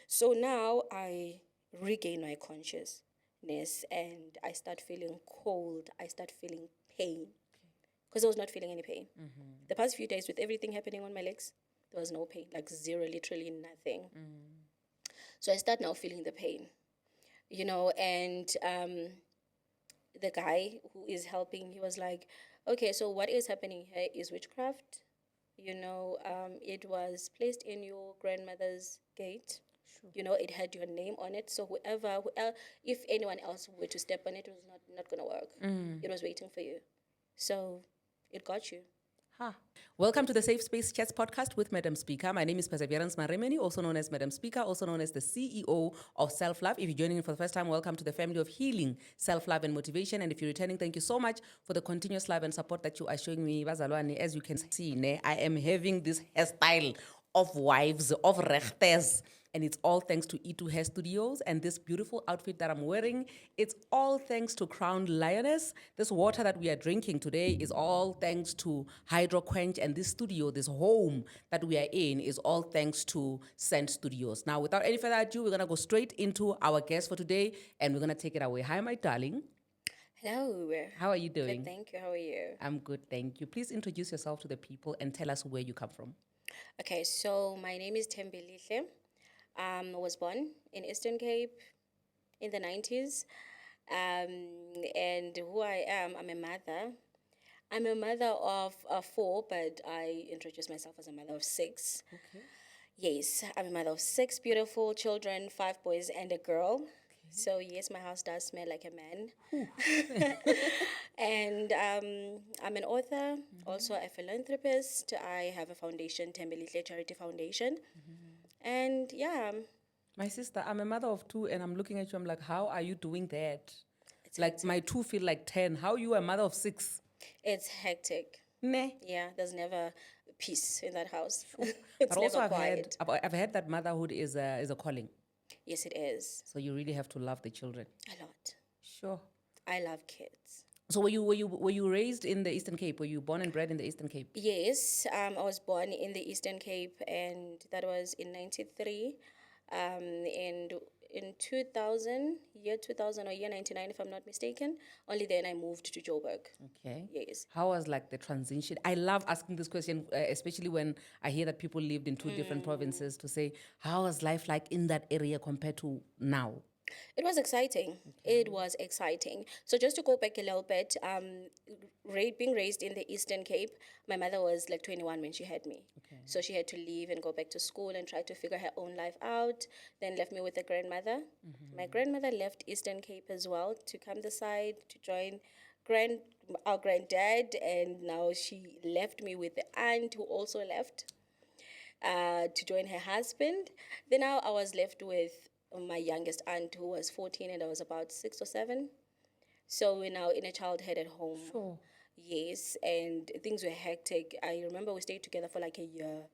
So now I regain my consciousness and I start feeling cold. I start feeling pain because I was not feeling any pain. The past few days with everything happening on my legs, there was no pain, like zero, literally nothing. So I start now feeling the pain, and the guy who is helping, he was like, okay, so what is happening here is witchcraft. It was placed in your grandmother's gate. Sure. It had your name on it. So if anyone else were to step on it, it was not going to work. It was waiting for you. So it got you. Welcome to the Safe Space Chats podcast with Madam Speaker. My name is Perseverance Maremeni, also known as Madam Speaker, also known as the CEO of Self Love. If you're joining in for the first time, welcome to the family of healing, self-love, and motivation. And if you're returning, thank you so much for the continuous love and support that you are showing me. Bazalwane, as you can see, I am having this hairstyle of wives, of rechtes. And it's all thanks to E2 Hair Studios and this beautiful outfit that I'm wearing. It's all thanks to Crowned Lioness. This water that we are drinking today is all thanks to Hydro Quench, and this studio, this home that we are in, is all thanks to Scent Studios. Now, without any further ado, we're gonna go straight into our guest for today, and we're gonna take it away. Hi, my darling. Hello. How are you doing? Good, thank you. How are you? I'm good, thank you. Please introduce yourself to the people and tell us where you come from. Okay, so my name is Thembelihle. I was born in Eastern Cape in the 90s. And who I am, I'm a mother. I'm a mother of four, but I introduce myself as a mother of six. Okay. Yes, I'm a mother of six beautiful children, 5 boys and a girl. Okay. So yes, my house does smell like a man. And I'm an author, also a philanthropist. I have a foundation, Thembelihle Charity Foundation. And yeah, My sister, I'm a mother of two, and I'm looking at you, I'm like, how are you doing that? it's Like, hectic. my two feel like 10. How are you a mother of six? It's hectic. Ne. Yeah, there's never peace in that house. But It's also, never quiet. I've heard that motherhood is a calling. Yes, it is. So you really have to love the children. A lot. Sure. I love kids. So were you raised in the Eastern Cape? Were you born and bred in the Eastern Cape? Yes, I was born in the Eastern Cape, and that was in 93. And in 2000, year 2000 or year 99, if I'm not mistaken, only then I moved to Joburg. Okay. Yes. How was like the transition? I love asking this question, especially when I hear that people lived in two different provinces, to say, how was life like in that area compared to now? It was exciting. Okay. It was exciting. So just to go back a little bit, being raised in the Eastern Cape, my mother was like 21 when she had me. Okay. So she had to leave and go back to school and try to figure her own life out. Then left me with a grandmother. My grandmother left Eastern Cape as well to come this side to join our granddad, and now she left me with the aunt who also left to join her husband. Then now I was left with my youngest aunt who was 14 and I was about 6 or 7. So we're now in a childhood at home. Sure. Yes, and things were hectic. I remember we stayed together for like a year.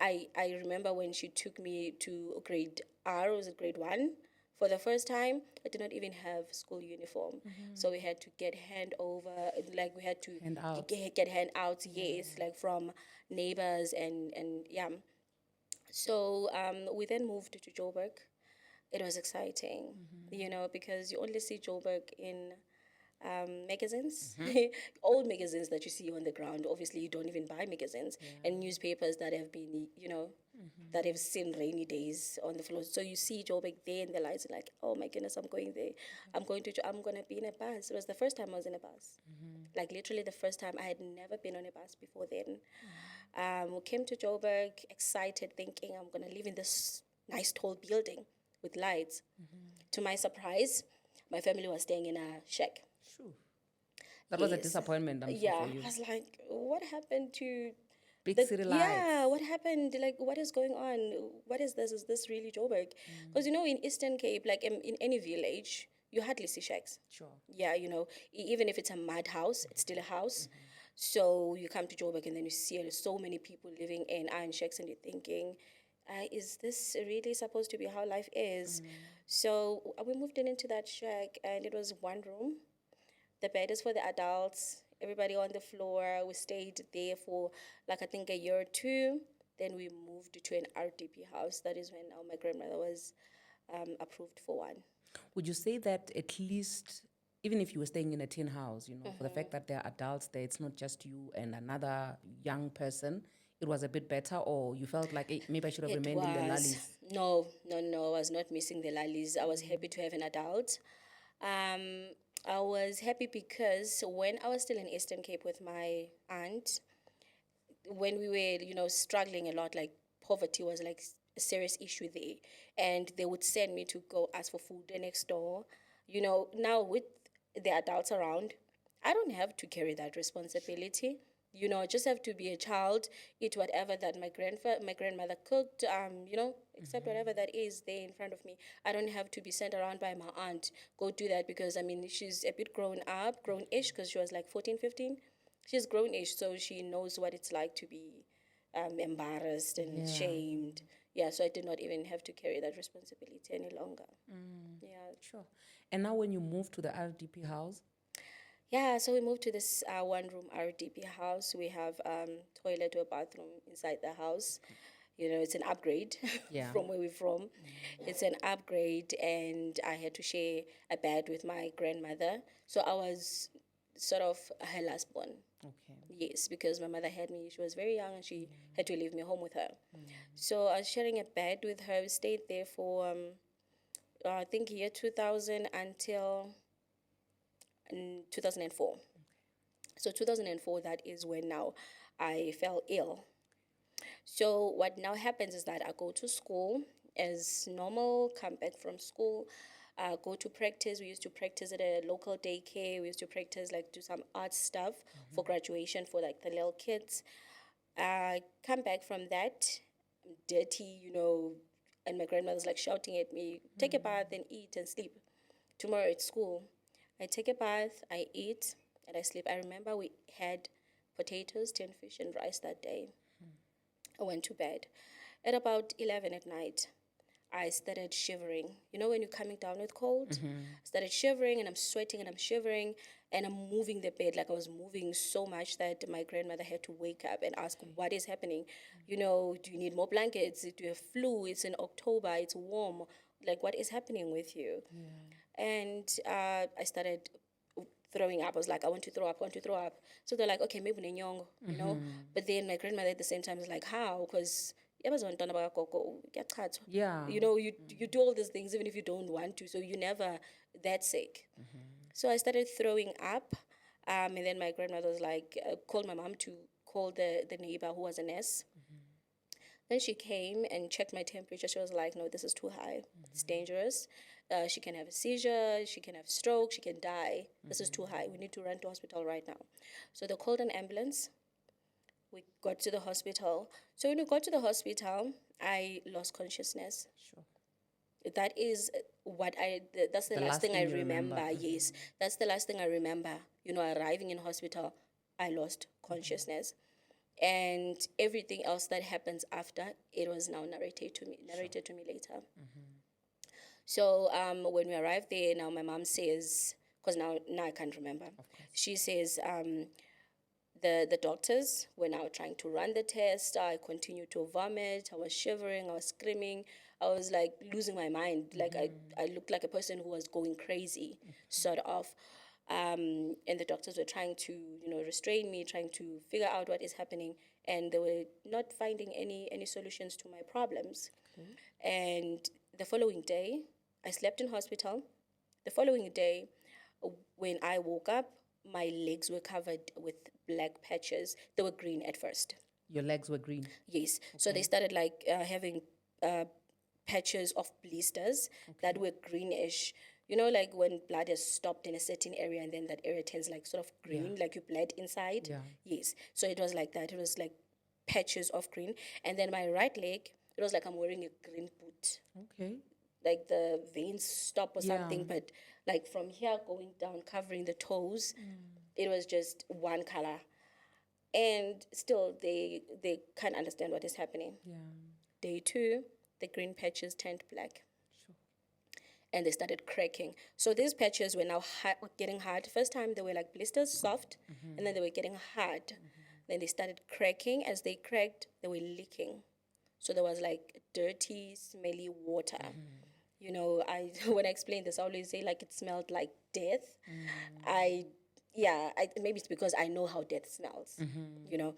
I remember when she took me to grade R, was it grade 1? For the first time, I did not even have school uniform. So we had to get like we had to Handouts. get handouts, yes, like from neighbors and yeah. So we then moved to Joburg. It was exciting, because you only see Joburg in magazines, old magazines that you see on the ground. Obviously, you don't even buy magazines, and newspapers that have been, that have seen rainy days on the floor. So you see Joburg there in the lights, and like, oh my goodness, I'm going there. I'm gonna be in a bus. It was the first time I was in a bus, like literally the first time. I had never been on a bus before then. We came to Joburg, excited, thinking I'm gonna live in this nice tall building with lights. To my surprise, my family was staying in a shack. Sure. That was a Yes. disappointment, I'm sure, Yeah, for you. I was like, what happened to Big city life. yeah, what happened? Like, what is going on? What is this? Is this really Joburg? Because, in Eastern Cape, like in any village, you hardly see shacks. Sure. Yeah, even if it's a mud house, it's still a house. So you come to Joburg and then you see so many people living in iron shacks and you're thinking, is this really supposed to be how life is? So we moved into that shack and it was one room. The bed is for the adults, everybody on the floor. We stayed there for like I think a year or two. Then we moved to an RDP house. That is when now my grandmother was approved for one. Would you say that at least, even if you were staying in a tin house, you know, for the fact that there are adults there, it's not just you and another young person, it was a bit better, or you felt like, "Eh, maybe I should have It remained in the was. lollies"? No, no, no. I was not missing the lollies. I was happy to have an adult. Um, I was happy because when I was still in Eastern Cape with my aunt, when we were, struggling a lot, like poverty was like a serious issue there, and they would send me to go ask for food next door. Now with the adults around, I don't have to carry that responsibility. I just have to be a child, eat whatever that my grandmother cooked, accept whatever that is there in front of me. I don't have to be sent around by my aunt, go do that, because I mean she's a bit grown-ish, because she was like 14, 15. She's grown-ish, so she knows what it's like to be embarrassed and shamed. Yeah, so I did not even have to carry that responsibility any longer. Yeah. Sure. And now when you move to the RDP house, Yeah, so we moved to this one-room RDP house. We have toilet or bathroom inside the house. It's an upgrade Yeah. from where we're from. It's an upgrade, and I had to share a bed with my grandmother. So I was sort of her last born. okay. Yes, because my mother had me. She was very young, and she had to leave me home with her. So I was sharing a bed with her. We stayed there for, I think, year 2000 until 2004. So 2004, that is when now I fell ill. So what now happens is that I go to school as normal, come back from school, go to practice. We used to practice at a local daycare. We used to practice, like, do some art stuff for graduation for like the little kids. Come back from that, I'm dirty, and my grandmother's like shouting at me, take a bath and eat and sleep. Tomorrow at school, I take a bath, I eat, and I sleep. I remember we had potatoes, tin fish, and rice that day. I went to bed. At about 11 at night, I started shivering. When you're coming down with cold? I started shivering, and I'm sweating and I'm shivering, and I'm moving the bed. Like, I was moving so much that my grandmother had to wake up and ask, what is happening? Do you need more blankets? Do you have flu? It's in October, it's warm. Like, what is happening with you? And I started throwing up. I was like, I want to throw up, I want to throw up. So they're like, okay, maybe nenyongo. But then my grandmother at the same time was like, how? Because Yeah. you do all these things even if you don't want to, so you're never that sick. So I started throwing up, and then my grandmother was like, called my mom to call the neighbor who was a nurse. Then she came and checked my temperature. She was like, no, this is too high. It's dangerous. She can have a seizure. She can have a stroke. She can die. This is too high. We need to run to hospital right now. So they called an ambulance. We got to the hospital. So when we got to the hospital, I lost consciousness. Sure. That is that's the last thing I you remember. Yes, that's the last thing I remember. Arriving in hospital, I lost consciousness. And everything else that happens after, it was now narrated to me later. So when we arrived there, now my mom says, because now I can't remember. She says, the doctors were now trying to run the test. I continued to vomit. I was shivering. I was screaming. I was like losing my mind. Like I looked like a person who was going crazy, sort of. And the doctors were trying to, restrain me, trying to figure out what is happening, and they were not finding any solutions to my problems. And the following day, I slept in hospital. The following day, when I woke up, my legs were covered with black patches. They were green at first. Your legs were green. Yes. So they started like having patches of blisters that were greenish. Like when blood has stopped in a certain area and then that area turns like sort of green, like you bled inside. Yeah. Yes. So it was like that. It was like patches of green. And then my right leg, it was like I'm wearing a green boot. Okay. Like the veins stop or something, but like from here going down, covering the toes, it was just one color. And still, they can't understand what is happening. Yeah. Day 2, the green patches turned black. Sure. And they started cracking. So these patches were now getting hard. First time they were like blisters, soft, and then they were getting hard. Then they started cracking. As they cracked, they were leaking. So there was like dirty, smelly water. You know, I when I explain this, I always say like it smelled like death. I maybe it's because I know how death smells. You know,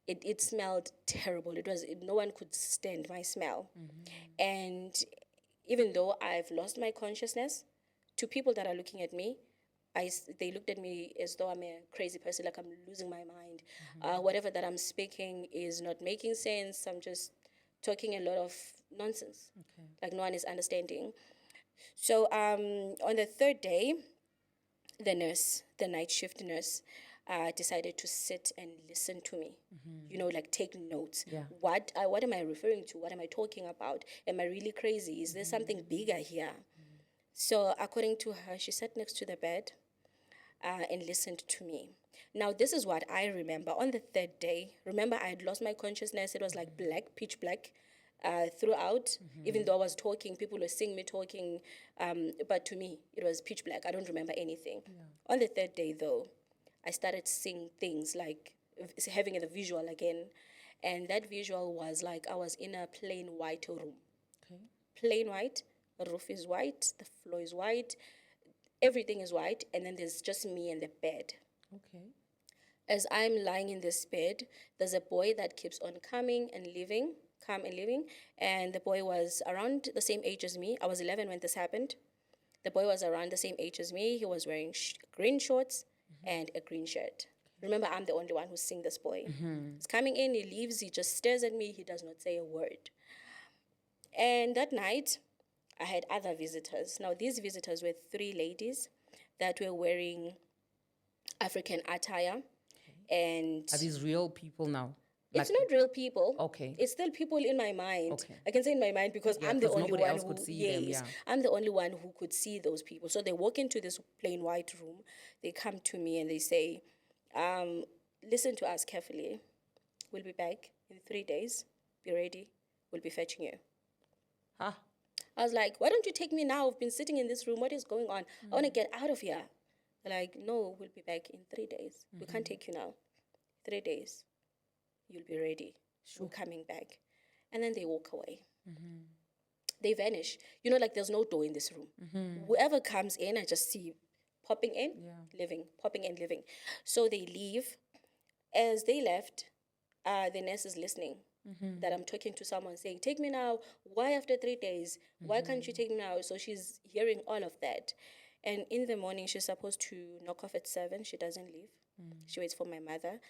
it smelled terrible. No one could stand my smell. And even though I've lost my consciousness, to people that are looking at me, they looked at me as though I'm a crazy person, like I'm losing my mind. Whatever that I'm speaking is not making sense. I'm just talking a lot of nonsense. Okay. Like no one is understanding. So on the third day, the night shift nurse, decided to sit and listen to me. You know, like take notes. Yeah. What am I referring to? What am I talking about? Am I really crazy? Is there something bigger here? So according to her, she sat next to the bed and listened to me. Now, this is what I remember. On the third day, remember I had lost my consciousness. It was like black, pitch black throughout. Even though I was talking, people were seeing me talking. But to me, it was pitch black. I don't remember anything. On the third day, though, I started seeing things like having the visual again. And that visual was like I was in a plain white room. Okay. Plain white. The roof is white. The floor is white. Everything is white. And then there's just me and the bed. Okay. As I'm lying in this bed, there's a boy that keeps on coming and leaving, come and leaving. And the boy was around the same age as me. I was 11 when this happened. The boy was around the same age as me. He was wearing green shorts and a green shirt. Remember, I'm the only one who's seeing this boy. He's coming in, he leaves, he just stares at me, he does not say a word. And that night, I had other visitors. Now, these visitors were 3 ladies that were wearing African attire. And Are these real people now? it's not real people. Okay. It's still people in my mind. Okay. I can say in my mind because I'm the 'cause only nobody one else who could see them, yeah. I'm the only one who could see those people. So they walk into this plain white room. They come to me and they say, listen to us carefully. We'll be back in 3 days. Be ready. We'll be fetching you. Huh? I was like, why don't you take me now? I've been sitting in this room. What is going on? I want to get out of here. They're like, no, we'll be back in 3 days. We can't take you now. 3 days. You'll be ready. We're coming back. And then they walk away. They vanish. You know, like there's no door in this room. Whoever comes in, I just see popping in, leaving, popping in, leaving. So they leave. As they left, the nurse is listening. That I'm talking to someone saying, take me now. Why after 3 days? Why can't you take me now? So she's hearing all of that. And in the morning, she's supposed to knock off at 7. She doesn't leave. She waits for my mother,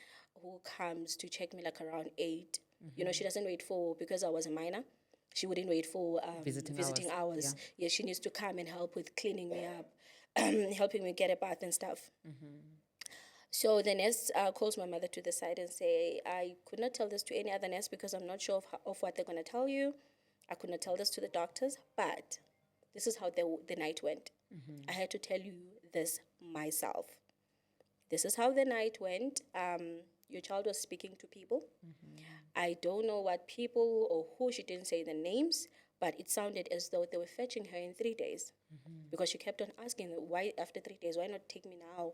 who comes to check me like around 8. You know, she doesn't wait for, because I was a minor, she wouldn't wait for visiting hours. Yeah, she needs to come and help with cleaning me up, helping me get a bath and stuff. So the nurse calls my mother to the side and say, I could not tell this to any other nurse because I'm not sure of what they're going to tell you. I could not tell this to the doctors, but this is how the night went. I had to tell you this myself. This is how the night went. Your child was speaking to people. I don't know what people or who, she didn't say the names, but it sounded as though they were fetching her in 3 days because she kept on asking, why after 3 days? Why not take me now?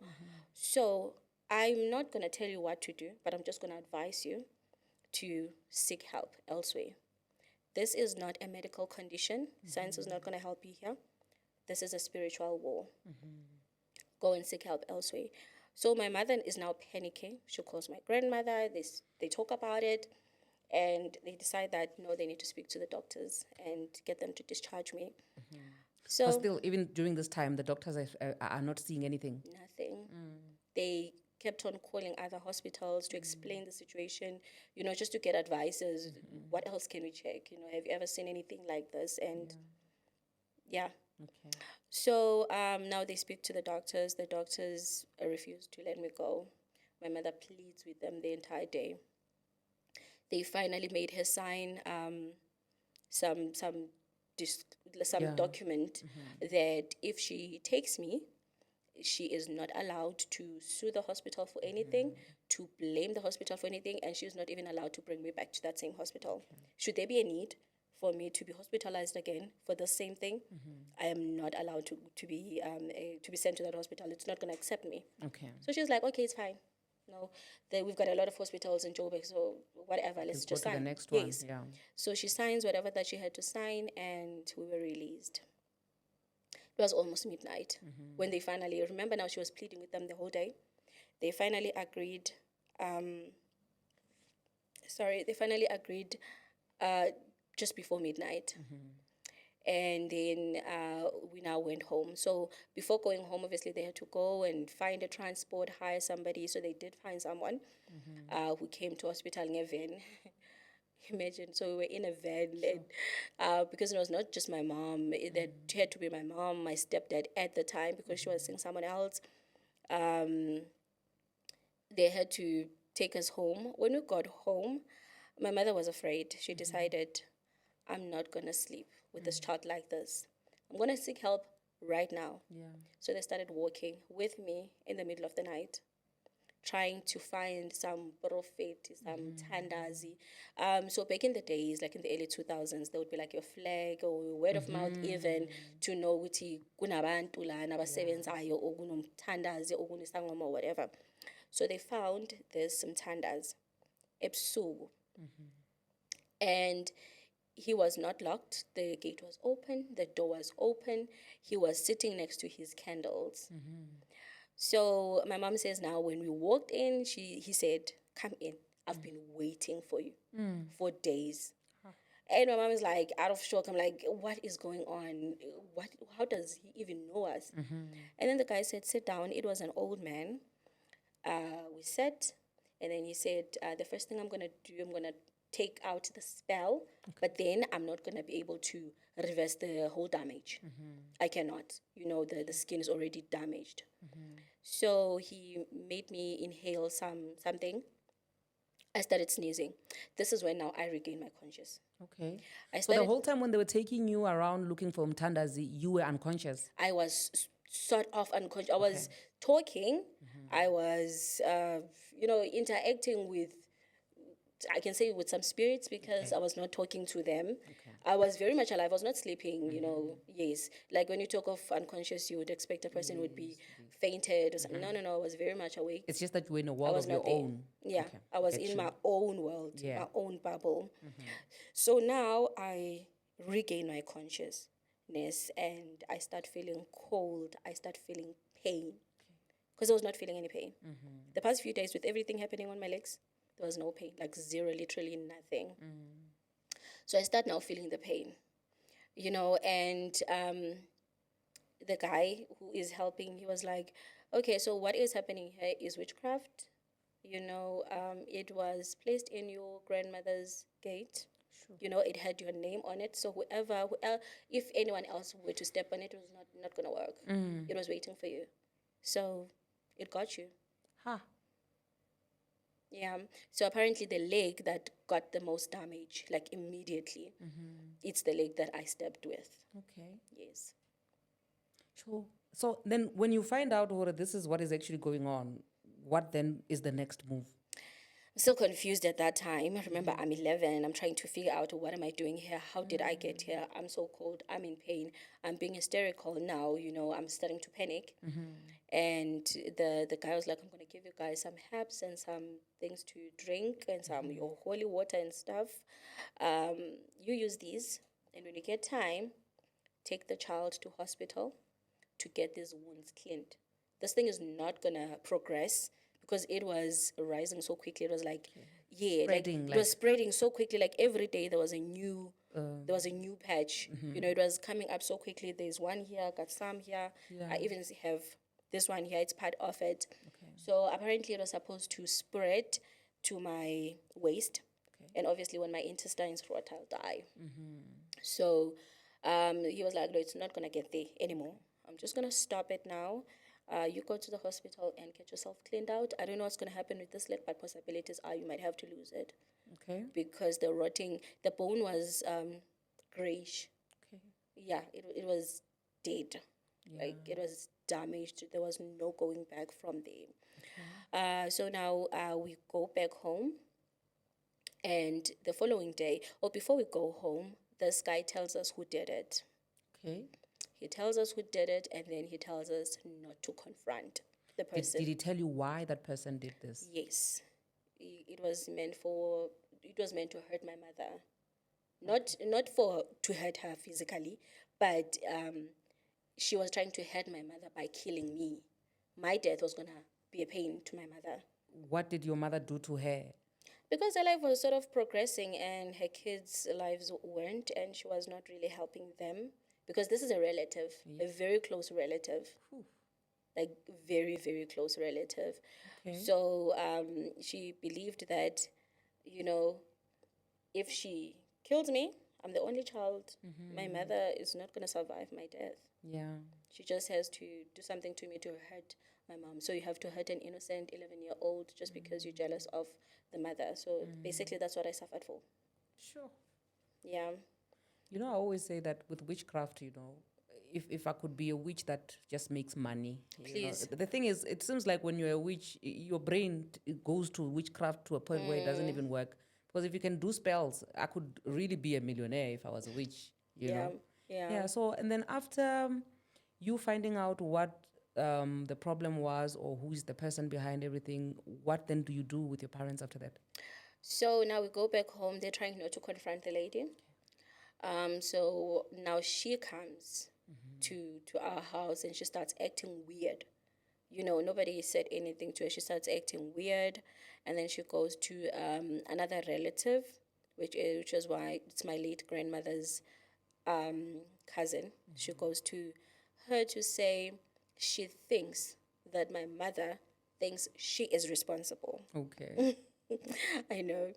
So I'm not going to tell you what to do, but I'm just going to advise you to seek help elsewhere. This is not a medical condition. Science is not going to help you here. This is a spiritual war. Go and seek help elsewhere. So my mother is now panicking. She calls my grandmother. They talk about it. And they decide that, no, they need to speak to the doctors and get them to discharge me. So But still, even during this time, the doctors are not seeing anything. nothing. They kept on calling other hospitals to explain the situation, you know, just to get advices. What else can we check? You know, have you ever seen anything like this? And yeah. Okay. So now they speak to the doctors. The doctors refuse to let me go. My mother pleads with them the entire day. They finally made her sign some document that if she takes me, she is not allowed to sue the hospital for anything, to blame the hospital for anything, and she's not even allowed to bring me back to that same hospital. Should there be a need for me to be hospitalized again for the same thing, I am not allowed to be sent to that hospital. It's not going to accept me. Okay. So she was like, okay, it's fine. No, we've got a lot of hospitals in Joburg, so whatever, let's Go just to the sign. next one. Yes. Yeah. So she signs whatever that she had to sign, and we were released. It was almost midnight when they finally, remember now, she was pleading with them the whole day. They finally agreed, they finally agreed uh, just before midnight. And then we now went home. So before going home, obviously they had to go and find a transport, hire somebody. So they did find someone who came to hospital in a van. Imagine, so we were in a van, and because it was not just my mom, it had to be my mom, my stepdad at the time, because she was seeing someone else. They had to take us home. When we got home, my mother was afraid. She decided, I'm not going to sleep with this child like this. I'm going to seek help right now. Yeah. So they started walking with me in the middle of the night, trying to find some prophet, some tandazi. So back in the days, like in the early 2000s, there would be like your flag or word of mouth even to know ukuthi kunabantu lana abasebenzayo or kunomthandazi or kunesangoma or whatever. So they found there's some tandas, ebusuku. And he was not locked. The gate was open. The door was open. He was sitting next to his candles. So my mom says now when we walked in, he said, come in. I've been waiting for you for days. And my mom is like out of shock. I'm like, what is going on? How does he even know us? And then the guy said, sit down. It was an old man. We sat, and then he said, the first thing I'm going to do, I'm going to take out the spell, but then I'm not going to be able to reverse the whole damage. I cannot. The skin is already damaged. So he made me inhale something. I started sneezing. This is when now I regained my conscious. Okay. I So the started, whole time when they were taking you around looking for Mtandazi, you were unconscious. I was sort of unconscious. I was talking. I was, interacting with, I can say with some spirits, because I was not talking to them. I was very much alive. I was not sleeping, yes. Like when you talk of unconscious, you would expect a person would be fainted or something. No, I was very much awake. It's just that you were in a I world was of your not there. own. Yeah, Okay, I was get in you. my own world, Yeah. my own bubble. So now I regain my consciousness and I start feeling cold. I start feeling pain because I was not feeling any pain. The past few days with everything happening on my legs, there was no pain, like zero, literally nothing. So I start now feeling the pain, and the guy who is helping, he was like, okay, so what is happening here is witchcraft. It was placed in your grandmother's gate. It had your name on it. So whoever, if anyone else were to step on it, it was not going to work. It was waiting for you. So it got you. Huh. Yeah. So apparently the leg that got the most damage, like immediately, it's the leg that I stepped with. Okay. Yes. Sure. So then when you find out this is what is actually going on, what then is the next move? I'm still confused at that time. Remember, I'm 11. I'm trying to figure out what am I doing here? How did I get here? I'm so cold. I'm in pain. I'm being hysterical now. I'm starting to panic. And the guy was like, I'm going to give you guys some herbs and some things to drink and some your holy water and stuff. You use these. And when you get time, take the child to hospital to get these wounds cleaned. This thing is not going to progress because it was rising so quickly. It was like, Spreading, it was spreading so quickly. Like every day there was a new patch. It was coming up so quickly. There's one here, got some here. Yeah. I even have this one here. It's part of it. So apparently it was supposed to spread to my waist. And obviously when my intestines rot, I'll die. So he was like, no, it's not going to get there anymore. I'm just going to stop it now. You go to the hospital and get yourself cleaned out. I don't know what's going to happen with this leg, but possibilities are you might have to lose it. Okay. Because the bone was grayish. Okay. Yeah, it was dead. Yeah. Like it was damaged. There was no going back from there. So now we go back home. And the following day, or before we go home, this guy tells us who did it. Okay. He tells us who did it, and then he tells us not to confront the person. Did he tell you why that person did this? Yes, it was meant to hurt my mother, not for to hurt her physically, but she was trying to hurt my mother by killing me. My death was gonna be a pain to my mother What did your mother do to her? because her life was sort of progressing and her kids' lives weren't, and she was not really helping them because this is a relative, a very close relative, like very very close relative. Okay. So she believed that, you know, if she kills me, I'm the only child. My mother is not gonna survive my death. Yeah. She just has to do something to me to hurt my mom. So you have to hurt an innocent 11-year-old just because you're jealous of the mother. So basically, that's what I suffered for. Sure. Yeah. You know, I always say that with witchcraft, you know, if I could be a witch that just makes money. Please. The thing is, it seems like when you're a witch, your brain it goes to witchcraft to a point where it doesn't even work. Because if you can do spells, I could really be a millionaire if I was a witch, you Yeah. know? Yeah. Yeah, so, and then after you finding out what the problem was or who is the person behind everything, what then do you do with your parents after that? So now we go back home. They're trying not to confront the lady. So now she comes to our house and she starts acting weird. You know, nobody said anything to her. She starts acting weird, and then she goes to another relative, which is why it's my late grandmother's cousin. She goes to her to say she thinks that my mother thinks she is responsible. Okay. I know.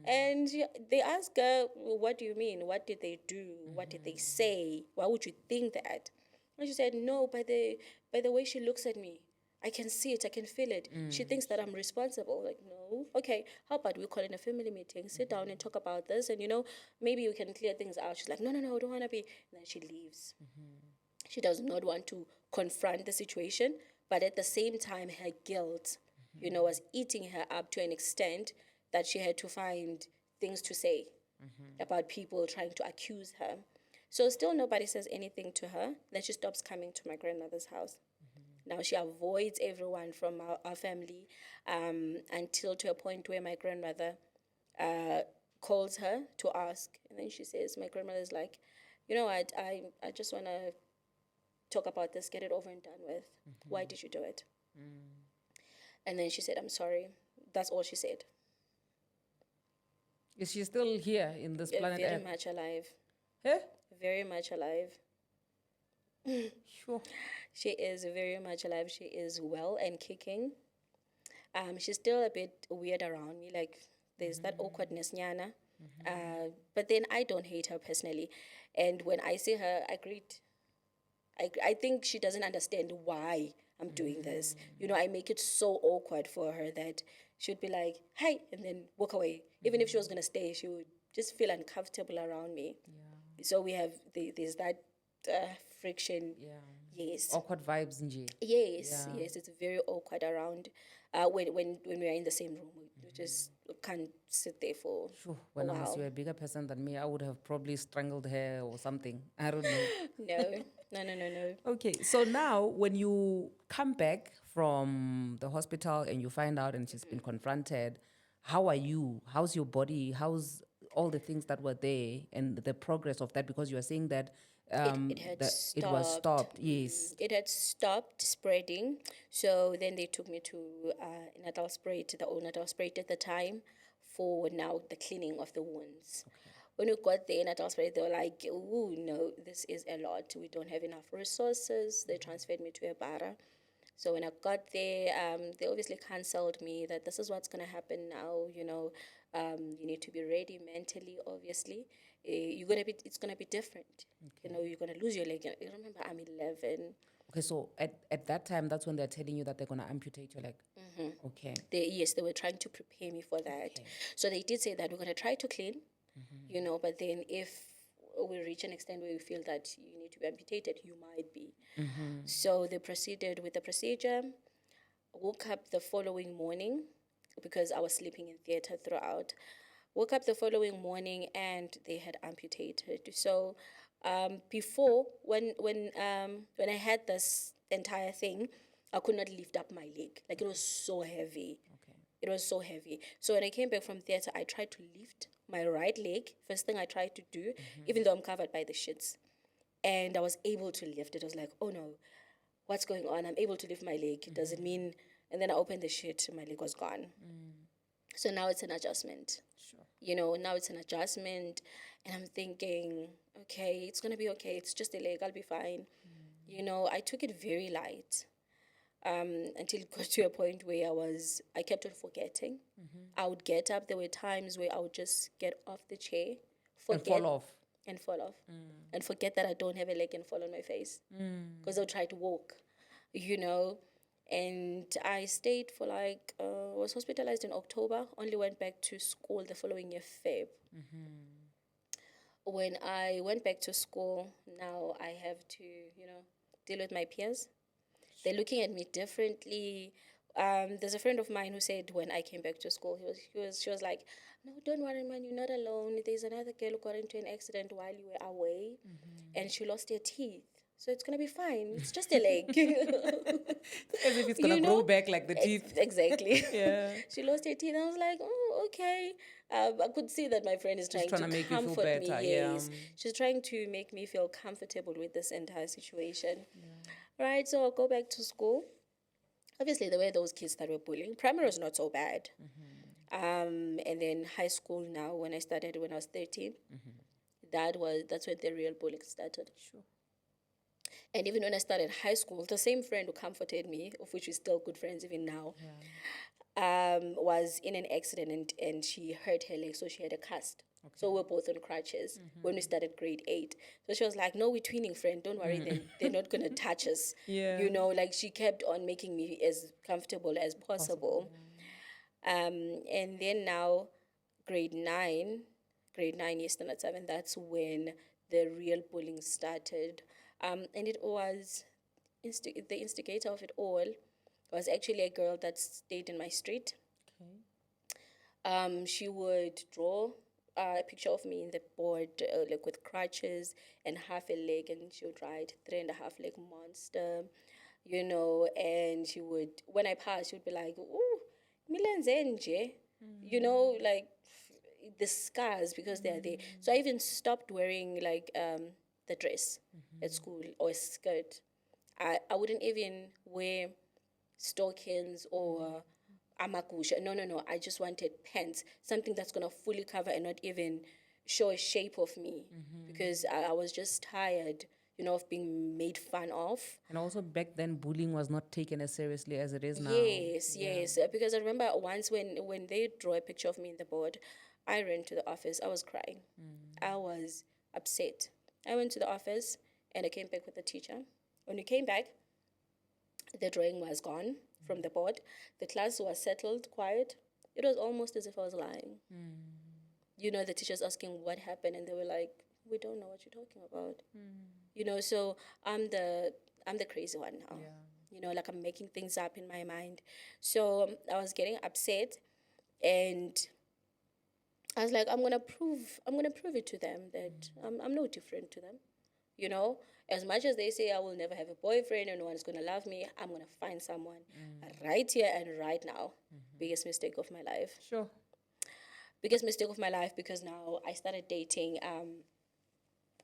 And they ask her, "Well, what do you mean? What did they do? What did they say? Why would you think that?" And she said, "No, by the way she looks at me, I can see it, I can feel it. She thinks that I'm responsible." Like, no. Okay, how about we call in a family meeting, sit down and talk about this, and maybe we can clear things out. She's like, no, no, no, I don't want to be. And then she leaves. She does not want to confront the situation, but at the same time, her guilt, was eating her up to an extent that she had to find things to say about people trying to accuse her. So still nobody says anything to her. Then she stops coming to my grandmother's house. Now she avoids everyone from our family until to a point where my grandmother calls her to ask. And then she says, my grandmother's like, you know what, I just want to talk about this, get it over and done with. Why did you do it? And then she said, I'm sorry. That's all she said. Is she still here in this planet Very Earth? much alive. Huh? Very much alive. Sure. She is very much alive. She is well and kicking. She's still a bit weird around me. Like, there's that awkwardness, nyana. But then I don't hate her personally. And when I see her, I greet. I think she doesn't understand why I'm doing this. I make it so awkward for her that she'd be like, hi, and then walk away. Even if she was going to stay, she would just feel uncomfortable around me. Yeah. So we have, there's that friction. Yeah. Yes. Awkward vibes, nje. Yes, Yeah. yes, it's very awkward around when we are in the same room. We just can't sit there for Sure. a When unless while. you're a bigger person than me, I would have probably strangled her or something. I don't know. No, no, no, no, no. Okay, so now when you come back from the hospital and you find out and she's been confronted, how are you? How's your body? How's all the things that were there and the progress of that? Because you are saying that It had that stopped. it was stopped. Yes. It had stopped spreading. So then they took me to Natal Sprite, the old Natal Sprite at the time, for now the cleaning of the wounds. When we got there in Natal Sprite, they were like, "Ooh, no, this is a lot. We don't have enough resources." They transferred me to a bara. So when I got there, they obviously cancelled me that this is what's going to happen now. You need to be ready mentally, obviously. It's going to be different. You're going to lose your leg. You remember, I'm 11. Okay, so at that time, that's when they're telling you that they're going to amputate your leg. Okay. They were trying to prepare me for that. So they did say that we're going to try to clean, but then if we reach an extent where you feel that you need to be amputated, you might be. So they proceeded with the procedure. Woke up the following morning because I was sleeping in theater throughout. Woke up the following morning and they had amputated. So before, when I had this entire thing, I could not lift up my leg. Like, it was so heavy. Okay. It was so heavy. So when I came back from theater, I tried to lift my right leg. First thing I tried to do, even though I'm covered by the shits. And I was able to lift it. I was like, oh no, what's going on? I'm able to lift my leg. Does it mean? And then I opened the shit, and my leg was gone. So now it's an adjustment. Sure. You know, now it's an adjustment. And I'm thinking, okay, it's going to be okay. It's just a leg. I'll be fine. You know, I took it very light. Until it got to a point where I kept on forgetting. I would get up. There were times where I would just get off the chair, And fall off. and fall off, and forget that I don't have a leg and fall on my face because I would try to walk, you know. And I stayed for was hospitalized in October. Only went back to school the following year, Feb. When I went back to school, now I have to, deal with my peers. They're looking at me differently. There's a friend of mine who said when I came back to school, she was like, "No, don't worry, man, you're not alone. There's another girl who got into an accident while you were away, and she lost her teeth. So it's gonna be fine. It's just a leg." As if it's gonna grow back like the teeth. Exactly. Yeah. She lost her teeth. I was like, oh, okay. I could see that my friend is trying trying to to make you feel comfort me. better, Yes, yeah. she's trying to make me feel comfortable with this entire situation. Right. So I'll go back to school. Obviously, there were those kids that were bullying. Primary was not so bad. And then high school now, when I started when I was 13, that's when the real bullying started. Sure. And even when I started high school, the same friend who comforted me, of which we're still good friends even now, was in an accident and she hurt her leg, so she had a cast. So we're both on crutches when we started grade 8. So she was like, "No, we're twinning, friend. Don't worry, they're not going to touch us." Yeah. You know, like she kept on making me as comfortable as possible. And then now, grade 9, yes, standard 7, that's when the real bullying started. And it was, the instigator of it all was actually a girl that stayed in my street. Okay. She would draw a picture of me in the board, like with crutches and half a leg, and she would write 3.5 leg monster, and she would, when I passed, she would be like, "Ooh, milenze nje," like the scars because they're there. So I even stopped wearing the dress at school or a skirt. I wouldn't even wear stockings or amakusha. No. I just wanted pants, something that's gonna fully cover and not even show a shape of me, because I was just tired, of being made fun of. And also back then, bullying was not taken as seriously as it is now. Yes. Because I remember once when they draw a picture of me in the board, I ran to the office. I was crying. I was upset. I went to the office and I came back with the teacher. When we came back, the drawing was gone from the board. The class was settled, quiet. It was almost as if I was lying. The teachers asking what happened, and they were like, "We don't know what you're talking about." So I'm the crazy one now. Like I'm making things up in my mind. So I was getting upset, and I was like, I'm gonna prove it to them that I'm no different to them. As much as they say I will never have a boyfriend and no one's gonna love me, I'm gonna find someone right here and right now. Biggest mistake of my life. Sure. Biggest mistake of my life, because now I started dating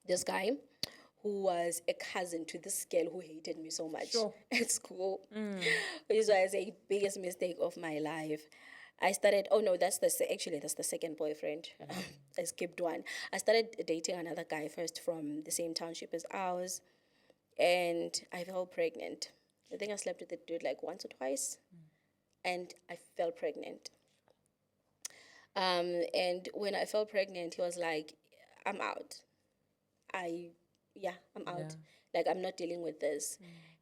this guy who was a cousin to this girl who hated me so much at school. This was a biggest mistake of my life. I started, that's the second boyfriend. I skipped one. I started dating another guy first from the same township as ours, and I fell pregnant. I think I slept with the dude like once or twice, and I fell pregnant. And when I fell pregnant, he was like, "I'm out. I'm out. Yeah. Like, I'm not dealing with this."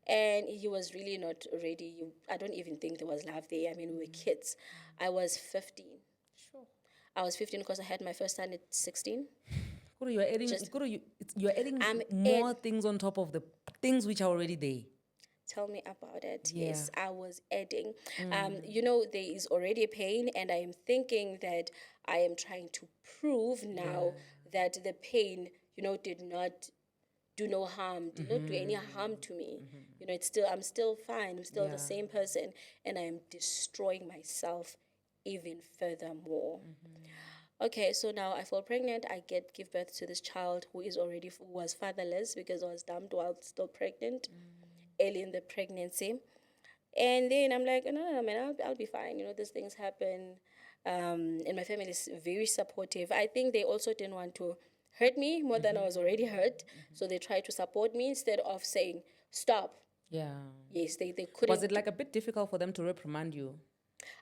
And he was really not ready. I don't even think there was love there. I mean, we were kids. I was 15. Sure. I was 15 because I had my first son at 16. Guru, you're adding I'm more things on top of the things which are already there. Tell me about it. Yeah. Yes, I was adding. There is already a pain, and I am thinking that I am trying to prove now that the pain, did not do no harm, did not do any harm to me. You know, I'm still fine. I'm still the same person, and I am destroying myself even furthermore. Okay, so now I fall pregnant. I give birth to this child who was fatherless because I was dumped while still pregnant, early in the pregnancy. And then I'm like, no, man, I'll be fine. You know, these things happen. And my family is very supportive. I think they also didn't want to hurt me more than I was already hurt. So they tried to support me instead of saying, stop. Yeah. Yes, they couldn't. Was it like a bit difficult for them to reprimand you?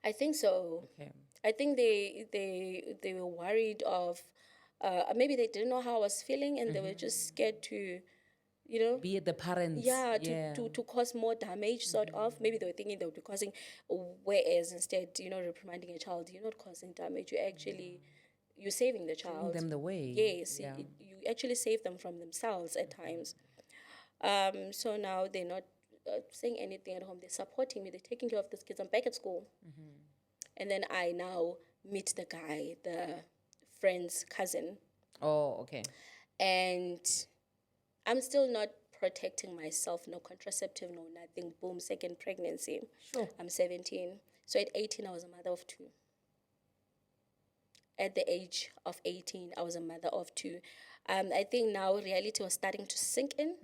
I think so. Okay. I think they were worried of, maybe they didn't know how I was feeling, and they were just scared to, you know, Be it the parents. yeah, to cause more damage, sort of. Maybe they were thinking they would be causing, whereas instead, you know, reprimanding a child, you're not causing damage. You're saving the child. Giving them the way. Yes, Yeah. you actually save them from themselves at times. So now they're not saying anything at home. They're supporting me. They're taking care of these kids. I'm back at school. And then I now meet the guy, the friend's cousin. Oh, okay. And I'm still not protecting myself, no contraceptive, no nothing. Boom, second pregnancy. Sure. I'm 17. So at 18, I was a mother of two. At the age of 18, I was a mother of two. I think now reality was starting to sink in.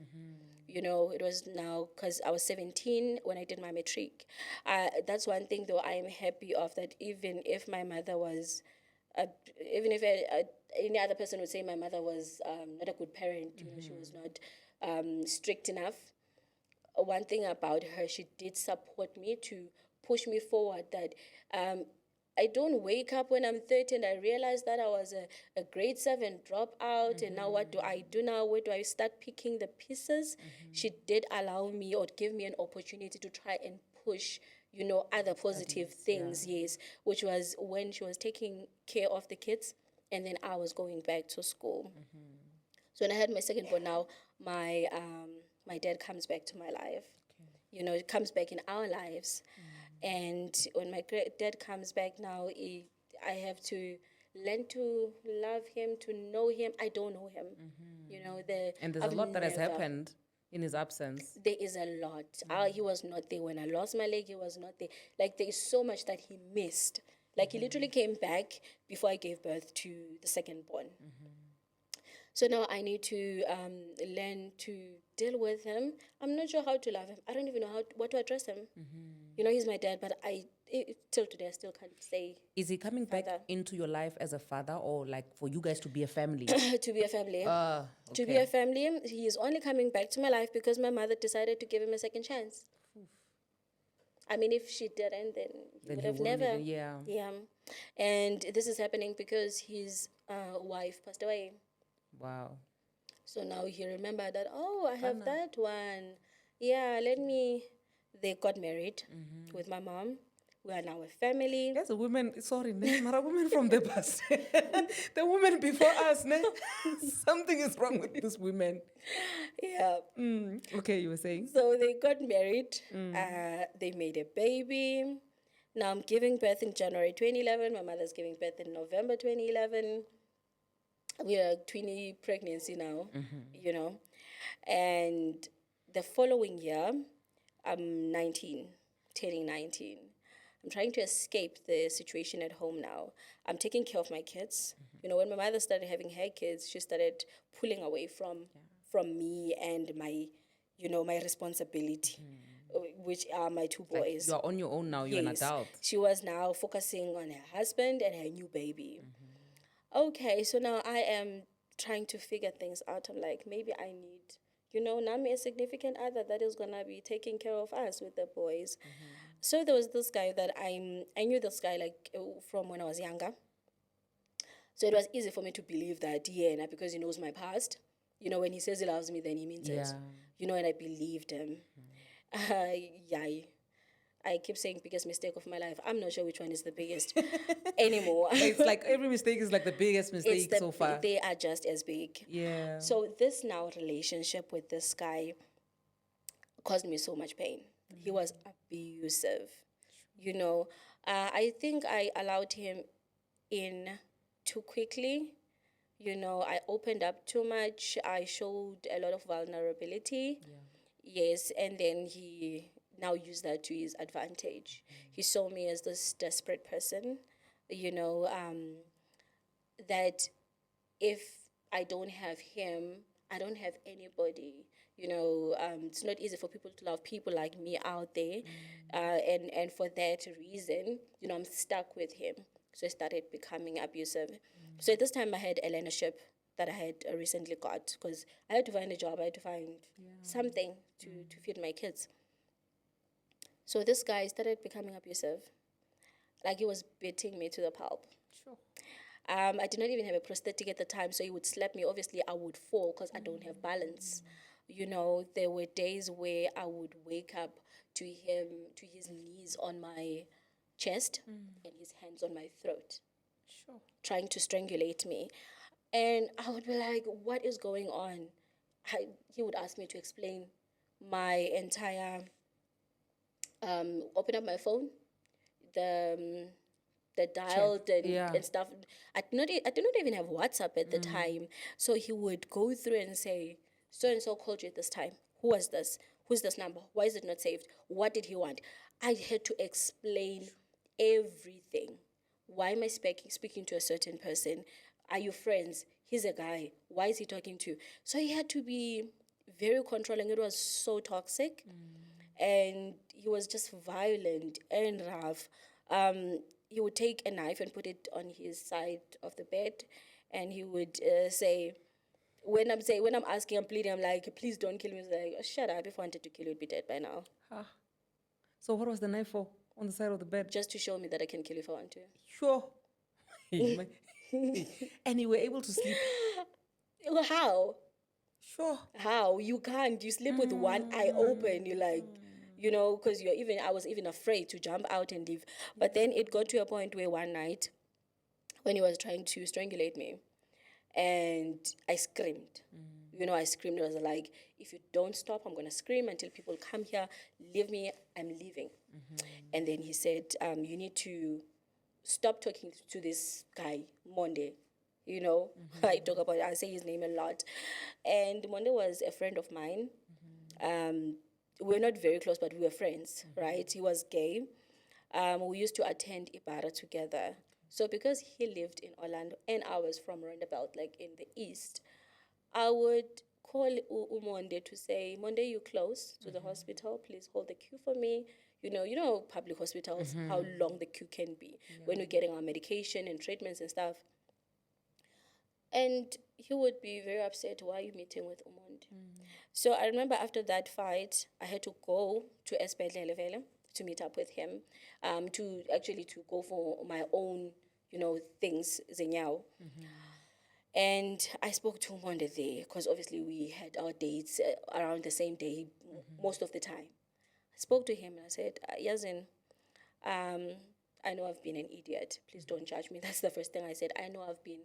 You know, it was now because I was 17 when I did my matric. That's one thing, though, I am happy of, that even if my mother was, even if any other person would say my mother was not a good parent, you know, she was not strict enough. One thing about her, she did support me to push me forward, that I don't wake up when I'm 30 and I realize that I was a grade 7 dropout, and now what do I do now? Where do I start picking the pieces? She did allow me, or give me an opportunity to try and push, you know, other positive things, yes, which was when she was taking care of the kids, and then I was going back to school. So when I had my second born, now my dad comes back to my life. You know, it comes back in our lives. And when my dad comes back now, I have to learn to love him, to know him. I don't know him. You know, And there's a lot that has happened in his absence. There is a lot. He was not there when I lost my leg. He was not there. Like, there is so much that he missed. Like, he literally came back before I gave birth to the second born. So now I need to learn to deal with him. I'm not sure how to love him. I don't even know what to address him. You know, he's my dad, but till today I still can't say. Is he coming back into your life as a father, or like for you guys to be a family? To be a family. Okay. To be a family. He is only coming back to my life because my mother decided to give him a second chance. I mean, if she didn't, then he would have never. Yeah. And this is happening because his wife passed away. Wow. So now he remembered that, oh, I have that one. Yeah, they got married with my mom. We are now a family. There's a woman, sorry, a woman from the past. The woman before us, ne? Something is wrong with this women. Yeah. Okay, you were saying? So they got married. They made a baby. Now I'm giving birth in January 2011. My mother's giving birth in November 2011. We are 20 pregnancy now, you know. And the following year, I'm 19, turning 19. I'm trying to escape the situation at home now. I'm taking care of my kids. You know, when my mother started having her kids, she started pulling away from me and my, you know, my responsibility, which are my two boys. Like, you're on your own now, you're an adult. She was now focusing on her husband and her new baby. Okay, so now I am trying to figure things out. I'm like, maybe I need, you know, Nami, a significant other that is going to be taking care of us with the boys. So there was this guy that I knew this guy like from when I was younger. So it was easy for me to believe that, because he knows my past. You know, when he says he loves me, then he means it. You know, and I believed him. I keep saying biggest mistake of my life. I'm not sure which one is the biggest anymore. It's like every mistake is like the biggest mistake so far. They are just as big. Yeah. So this now relationship with this guy caused me so much pain. He was abusive. You know, I think I allowed him in too quickly. I opened up too much. I showed a lot of vulnerability. Yes, and then he now used that to his advantage. He saw me as this desperate person, you know, that if I don't have him, I don't have anybody. It's not easy for people to love people like me out there, and for that reason, I'm stuck with him. So I started becoming abusive. So at this time, I had a learnership that I had recently got because I had to find a job. I had to find something to feed my kids. So this guy started becoming abusive. Like he was beating me to the pulp. Sure. I did not even have a prosthetic at the time, so he would slap me. Obviously, I would fall because I don't have balance. There were days where I would wake up to him, to his knees on my chest and his hands on my throat, Sure. trying to strangulate me. And I would be like, what is going on? He would ask me to explain my entire, open up my phone, the the dialed and stuff. I did not even have WhatsApp at the time. So he would go through and say, so and so called you at this time. Who was this? Who's this number? Why is it not saved? What did he want? I had to explain everything. Why am I speaking to a certain person? Are you friends? He's a guy. Why is he talking to you? So he had to be very controlling. It was so toxic. And he was just violent and rough. He would take a knife and put it on his side of the bed, and he would say, when I'm asking, I'm pleading, I'm like, please don't kill me. He's like, oh, shut up. If I wanted to kill you, you'd be dead by now. So what was the knife for on the side of the bed? Just to show me that I can kill you if I want to. Sure. And you were able to sleep. Well, how? Sure. How? You can't. You sleep with one eye open. You're like, because I was even afraid to jump out and leave. But then it got to a point where one night, when he was trying to strangulate me, and I screamed. I screamed. I was like, if you don't stop, I'm going to scream until people come here. Leave me. I'm leaving. And then he said, you need to stop talking to this guy, Monde. I say his name a lot. And Monde was a friend of mine. We're not very close, but we were friends, right? He was gay. We used to attend Ibarra together. So because he lived in Orlando and I was from Roundabout, like in the east, I would call Monde to say, Monde, you close to the hospital. Please hold the queue for me. Public hospitals, how long the queue can be when we're getting our medication and treatments and stuff. And he would be very upset. Why are you meeting with Umond? So I remember after that fight, I had to go to Thembelihle to meet up with him, to go for my own, things, Zenyao. And I spoke to Umond there because obviously we had our dates around the same day most of the time. I spoke to him and I said, Yazin, I know I've been an idiot. Please don't judge me. That's the first thing I said. I know I've been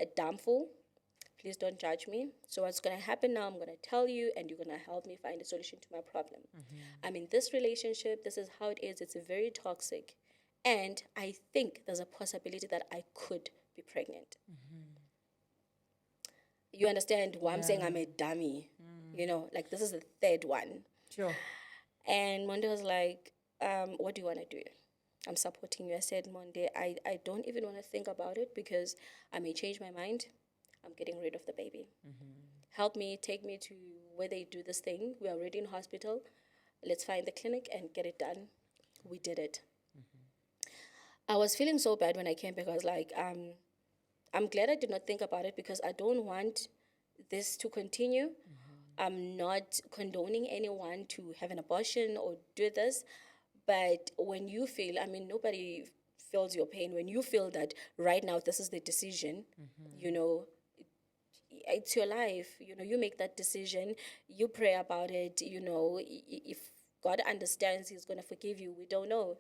a damn fool. Please don't judge me. So what's going to happen now, I'm going to tell you and you're going to help me find a solution to my problem. I'm in this relationship. This is how it is. It's very toxic. And I think there's a possibility that I could be pregnant. You understand why I'm saying I'm a dummy? This is the third one. Sure. And Monde was like, what do you want to do? I'm supporting you. I said, Monde, I don't even want to think about it because I may change my mind. I'm getting rid of the baby. Help me, take me to where they do this thing. We're already in hospital. Let's find the clinic and get it done. We did it. I was feeling so bad when I came back. I was like, I'm glad I did not think about it because I don't want this to continue. I'm not condoning anyone to have an abortion or do this. But when you feel, nobody feels your pain. When you feel that right now this is the decision, it's your life. You make that decision. You pray about it. If God understands, He's going to forgive you. We don't know.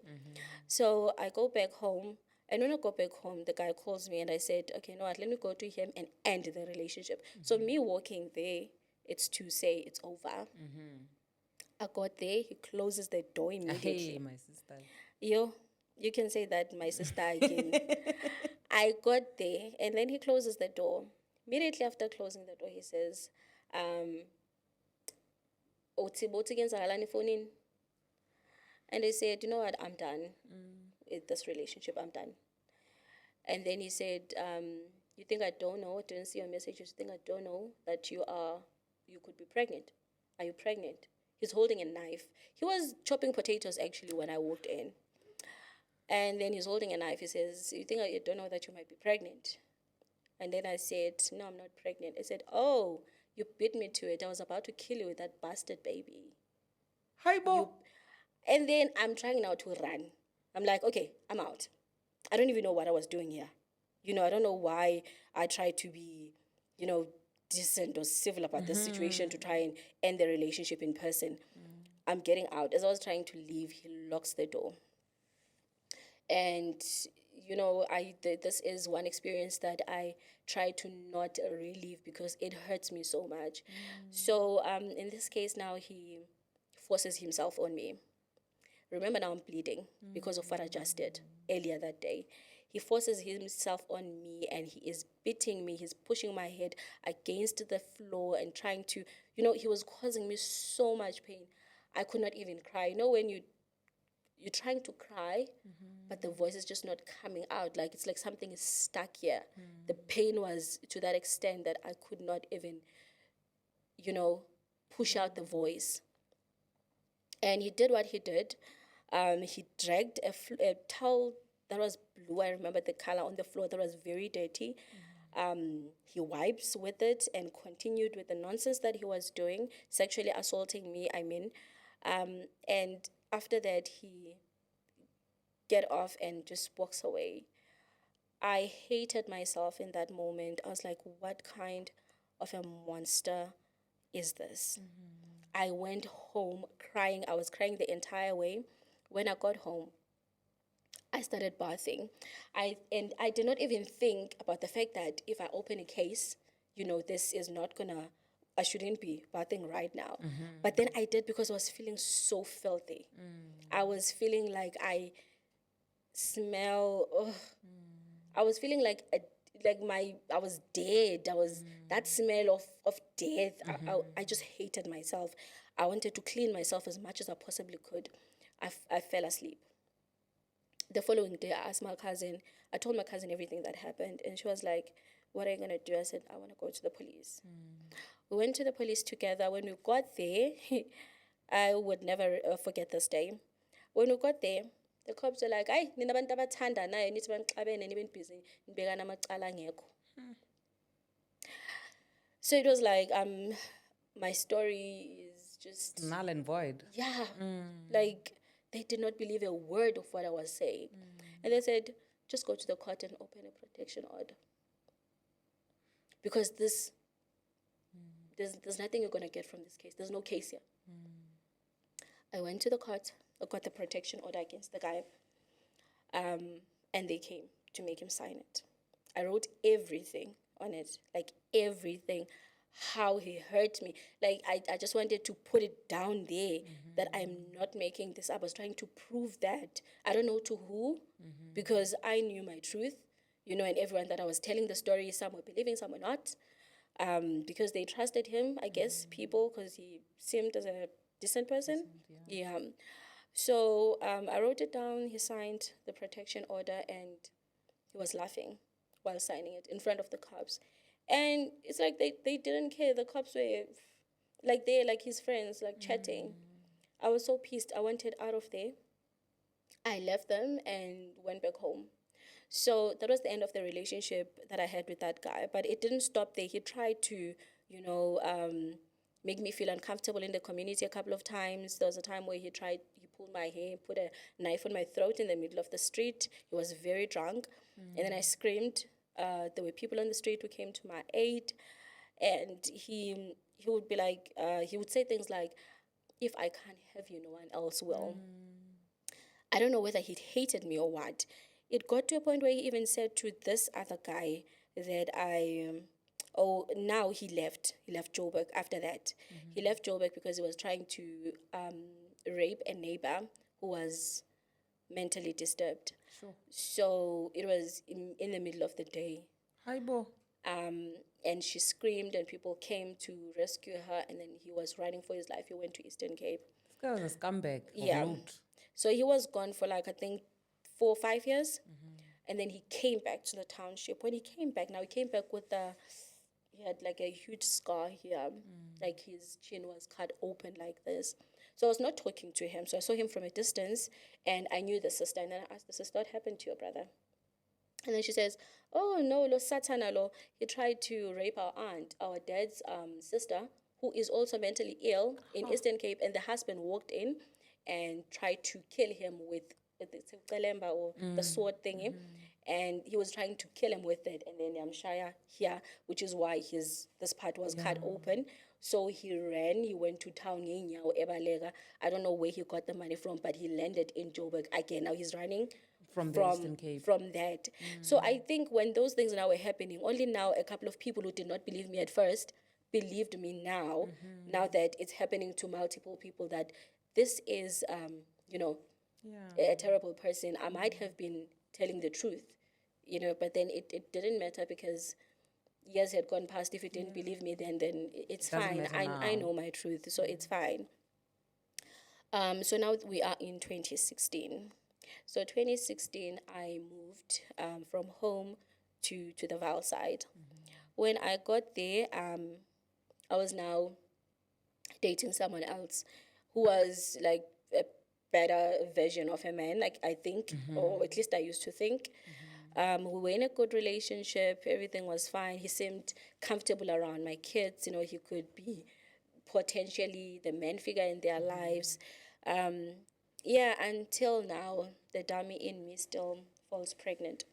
So I go back home. And when I go back home, the guy calls me and I said, okay, let me go to him and end the relationship. So me walking there, it's to say it's over. I got there, he closes the door immediately. Hey, my sister. You can say that, my sister, again. I got there, and then he closes the door. Immediately after closing the door, he says, "Uthi bothi kuyenzakalani efonini?" And I said, "You know what, I'm done with this relationship, I'm done." And then he said, "You think I don't know? Didn't see your messages. You think I don't know that you could be pregnant? Are you pregnant?" He's holding a knife. He was chopping potatoes actually when I walked in. And then he's holding a knife. He says, "You think I don't know that you might be pregnant?" And then I said, "No, I'm not pregnant." I said, "Oh, you beat me to it. I was about to kill you with that bastard baby." Hi, Bo. And then I'm trying now to run. I'm like, okay, I'm out. I don't even know what I was doing here. I don't know why I tried to be, decent or civil about this situation to try and end the relationship in person. I'm getting out. As I was trying to leave, he locks the door. And this is one experience that I try to not relive because it hurts me so much. So in this case now, he forces himself on me. Remember, now I'm bleeding because of what I just did earlier that day. He forces himself on me and he is beating me. He's pushing my head against the floor and trying to, he was causing me so much pain. I could not even cry. When you're trying to cry, but the voice is just not coming out. Like, it's like something is stuck here. The pain was to that extent that I could not even, push out the voice. And he did what he did. He dragged a towel that was blue. I remember the color on the floor that was very dirty. He wipes with it and continued with the nonsense that he was doing, sexually assaulting me, I mean. And after that, he get off and just walks away. I hated myself in that moment. I was like, what kind of a monster is this? I went home crying. I was crying the entire way. When I got home, I started bathing. I did not even think about the fact that if I open a case, this is not gonna, I shouldn't be bathing right now. But then I did because I was feeling so filthy. I was feeling like I smell, I was feeling like I was dead. I was that smell of death. I just hated myself. I wanted to clean myself as much as I possibly could. I fell asleep. The following day, I told my cousin everything that happened, and she was like, "What are you gonna do?" I said, "I want to go to the police." We went to the police together. When we got there, I would never forget this day. When we got there, the cops were like, "Ayi, nina abantu abathandanayo nithi banixabene nibe busy nibekana amacala angekho." So it was like my story is just Null and void. yeah, like they did not believe a word of what I was saying. And they said, "Just go to the court and open a protection order. Because there's nothing you're going to get from this case. There's no case here." I went to the court. I got the protection order against the guy. And they came to make him sign it. I wrote everything on it, like everything, how he hurt me. Like, I just wanted to put it down there that I'm not making this up. I was trying to prove that. I don't know to who, because I knew my truth, and everyone that I was telling the story, some were believing, some were not, because they trusted him, I guess, people, because he seemed as a decent person. Yeah. So I wrote it down. He signed the protection order, and he was laughing while signing it in front of the cops. And it's like they didn't care. The cops were like there, like his friends, like chatting. I was so pissed. I wanted out of there. I left them and went back home. So that was the end of the relationship that I had with that guy. But it didn't stop there. He tried to, make me feel uncomfortable in the community a couple of times. There was a time where he pulled my hair, put a knife on my throat in the middle of the street. He was very drunk. And then I screamed. There were people on the street who came to my aid. And he would be like, he would say things like, "If I can't have you, no one else will." I don't know whether he hated me or what. It got to a point where he even said to this other guy that now he left. He left Joburg after that. He left Joburg because he was trying to rape a neighbor who was mentally disturbed. Sure. So it was in the middle of the day. Hi, Bo. and she screamed, and people came to rescue her, and then he was running for his life. He went to Eastern Cape. This guy was a scumbag of Yeah. loot. So he was gone for like, I think, 4 or 5 years. And then he came back to the township. When he came back, now he came back with he had like a huge scar here. Like his chin was cut open like this. So I was not talking to him. So I saw him from a distance, and I knew the sister. And then I asked the sister, what happened to your brother? And then she says, oh no, lo Satana lo, he tried to rape our aunt, our dad's sister, who is also mentally ill in Eastern Cape, and the husband walked in and tried to kill him with the tselemba, or the sword thingy, and he was trying to kill him with it, and then Yamshaya here, which is why this part was cut open. So he ran, he went to town, or Ebalega. I don't know where he got the money from, but he landed in Joburg again. Now he's running From the Eastern Cape. from that. So I think when those things now were happening, only now a couple of people who did not believe me at first believed me now, now that it's happening to multiple people, that this is, Yeah. a terrible person. I might have been telling the truth, but then it didn't matter, because years had gone past. If you didn't believe me then it's Doesn't fine. matter I now. know my truth, so it's fine. So now we are in 2016. So 2016, I moved from home to the Val side. When I got there, I was now dating someone else who was like a better version of a man, like I think, or at least I used to think. We were in a good relationship. Everything was fine. He seemed comfortable around my kids. He could be potentially the main figure in their lives. Yeah, until now, the dummy in me still falls pregnant.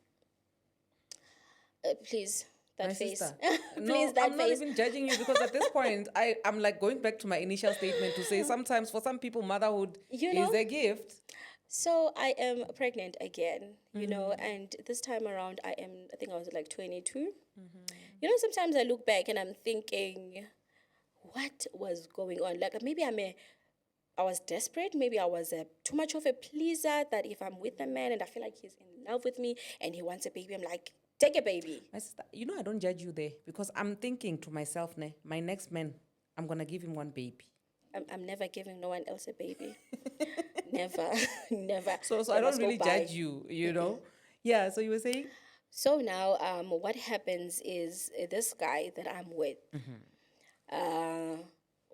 Please, that My face. sister. Please, No, that I'm not face. even judging you, because at this point, I'm like going back to my initial statement to say sometimes for some people, motherhood You is know? a gift. So I am pregnant again, and this time around I think I was like 22. Sometimes I look back and I'm thinking, what was going on? Like maybe I was desperate. Maybe I was too much of a pleaser, that if I'm with a man and I feel like he's in love with me and he wants a baby, I'm like, take a baby. My sister, I don't judge you there, because I'm thinking to myself, my next man, I'm going to give him one baby. I'm never giving no one else a baby. Never, never. So They I don't must go really buy. judge you, Yeah, so you were saying? So now, what happens is this guy that I'm with,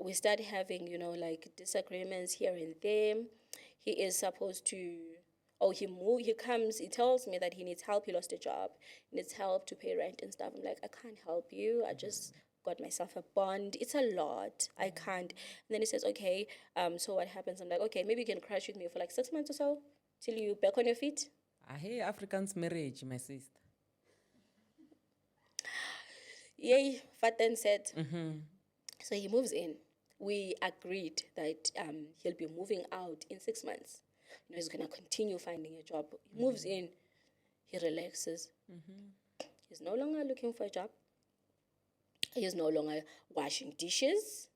we start having, like disagreements here and there. He is supposed to, he comes, he tells me that he needs help. He lost a job, he needs help to pay rent and stuff. I'm like, I can't help you. I just got myself a bond. It's a lot. I can't. And then he says, okay, so what happens? I'm like, okay, maybe you can crash with me for like 6 months or so till you back on your feet. I hate Africans' marriage, my sister. Yay, Faten said. So he moves in. We agreed that he'll be moving out in 6 months. He's going to continue finding a job. He moves in, he relaxes. He's no longer looking for a job. He's no longer washing dishes.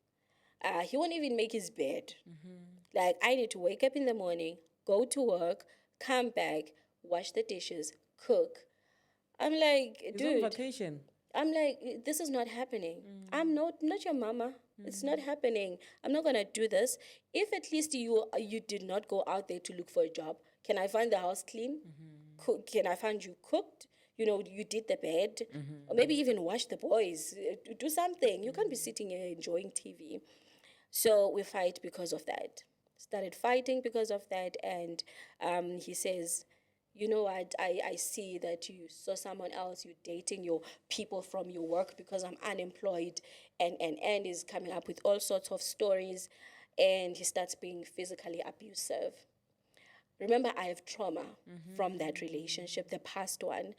He won't even make his bed. Like, I need to wake up in the morning, go to work, come back, wash the dishes, cook. I'm like, He's dude. on vacation. I'm like, this is not happening. I'm not your mama. It's not happening. I'm not gonna do this. If at least you did not go out there to look for a job, can I find the house clean? Can I find you cooked? You did the bed, or maybe even wash the boys. Do something. You can't be sitting here enjoying TV. So we fight because of that. Started fighting because of that, and he says, you know what, I see that you saw someone else, you're dating your people from your work because I'm unemployed, and is coming up with all sorts of stories, and he starts being physically abusive. Remember, I have trauma from that relationship, the past one.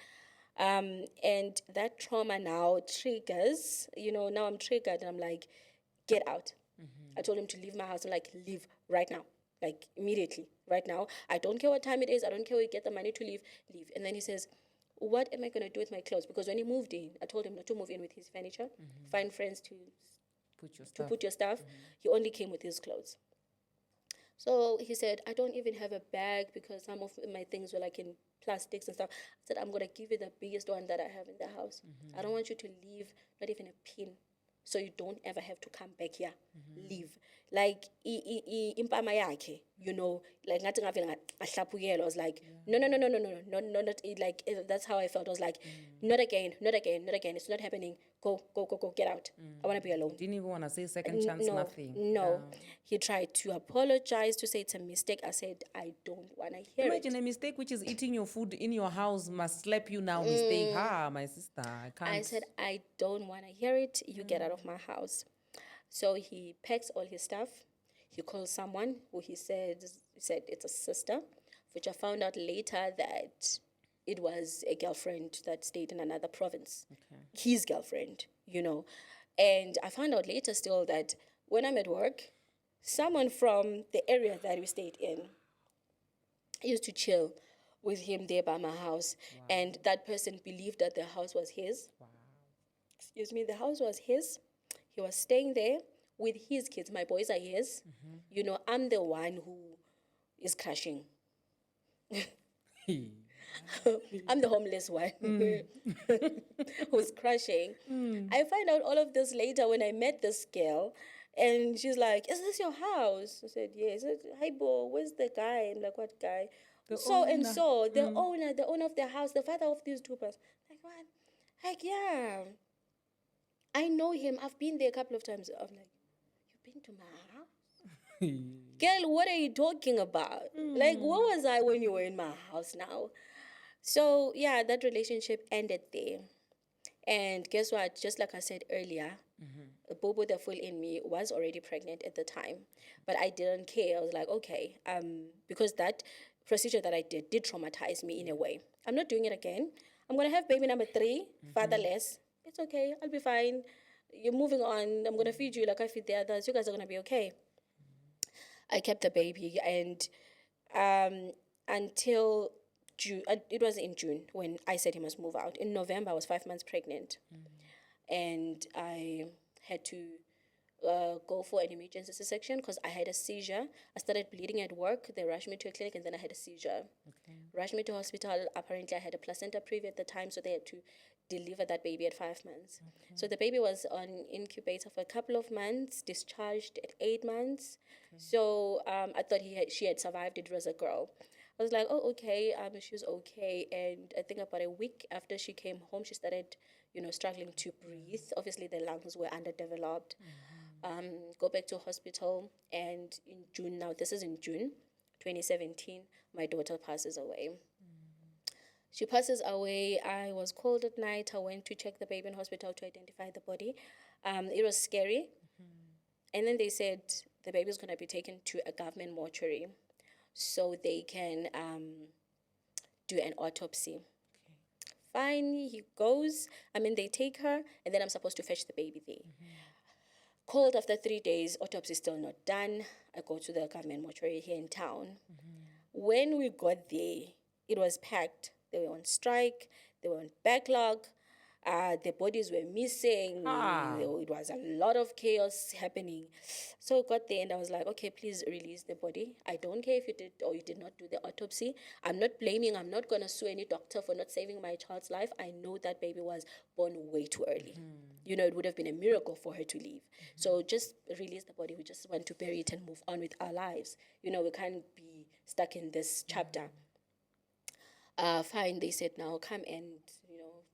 And that trauma now triggers, now I'm triggered and I'm like, get out. I told him to leave my house. I'm like, leave right now. Like immediately, right now. I don't care what time it is. I don't care where you get the money to leave. Leave. And then he says, what am I going to do with my clothes? Because when he moved in, I told him not to move in with his furniture. Find friends to Put your stuff. put your stuff. He only came with his clothes. So he said, I don't even have a bag because some of my things were like in plastics and stuff. I said, I'm going to give you the biggest one that I have in the house. I don't want you to leave not even a pin. So you don't ever have to come back here. Leave. Like, impama yakhe, you know, like, ngathi ngavela ngahlapukela. I was like, no, no, no, no, no, no, no, no, not, like, that's how I felt. I was like, not again, not again, not again. It's not happening. Go, go, go, go, get out. I want to be alone. Didn't even want to say second chance, No, nothing. no. He tried to apologize, to say it's a mistake. I said, I don't want to hear Imagine it. a mistake which is eating your food in your house must slap you now. Mistake. Ha, my sister. I can't. I said, I don't want to hear it. You get out of my house. So he packs all his stuff. He calls someone who he said it's a sister, which I found out later that it was a girlfriend that stayed in another province. Okay. His girlfriend, you know. And I found out later still that when I'm at work, someone from the area that we stayed in used to chill with him there by my house. Wow. And that person believed that the house was his. Wow. Excuse me, the house was his. He was staying there with his kids. My boys are his. You know, I'm the one who is crashing. I'm the homeless one who's crashing. I find out all of this later when I met this girl. And she's like, is this your house? I said, yes. I said, hi, Bo, where's the guy? I'm like, what guy? The owner of the house, the father of these two persons. Like, what? Like, yeah. I know him. I've been there a couple of times. I'm like, you've been to my house? Girl, what are you talking about? Like, where was I when you were in my house now? So, yeah, that relationship ended there. And guess what? Just like I said earlier, Bobo the fool in me was already pregnant at the time. But I didn't care. I was like, okay, because that procedure that I did traumatize me in a way. I'm not doing it again. I'm going to have baby number 3, fatherless. It's okay. I'll be fine. You're moving on. I'm going to feed you like I feed the others. You guys are going to be okay. I kept the baby, and until June, it was in June when I said he must move out. In November, I was 5 months pregnant, and I had to go for an emergency C-section because I had a seizure. I started bleeding at work. They rushed me to a clinic, and then I had a seizure. Okay. Rushed me to hospital. Apparently, I had a placenta previa at the time, so they had to deliver that baby at 5 months. Okay. So the baby was on incubator for a couple of months, discharged at 8 months. Okay. So I thought she had survived. It was a girl. I was like, oh, okay, she was okay. And I think about a week after she came home, she started, struggling to breathe. Obviously, the lungs were underdeveloped. Go back to hospital. And in June, now this is in June 2017, my daughter passes away. She passes away. I was called at night. I went to check the baby in hospital to identify the body. It was scary. And then they said the baby is going to be taken to a government mortuary so they can do an autopsy. Okay. Fine, he goes. They take her, and then I'm supposed to fetch the baby there. Called after 3 days, autopsy still not done. I go to the government mortuary here in town. When we got there, it was packed. They were on strike. They were on backlog. The bodies were missing. It was a lot of chaos happening. So I got there and I was like, okay, please release the body. I don't care if you did or you did not do the autopsy. I'm not blaming. I'm not going to sue any doctor for not saving my child's life. I know that baby was born way too early. It would have been a miracle for her to leave. So just release the body. We just want to bury it and move on with our lives. We can't be stuck in this chapter. Fine, they said, now come and,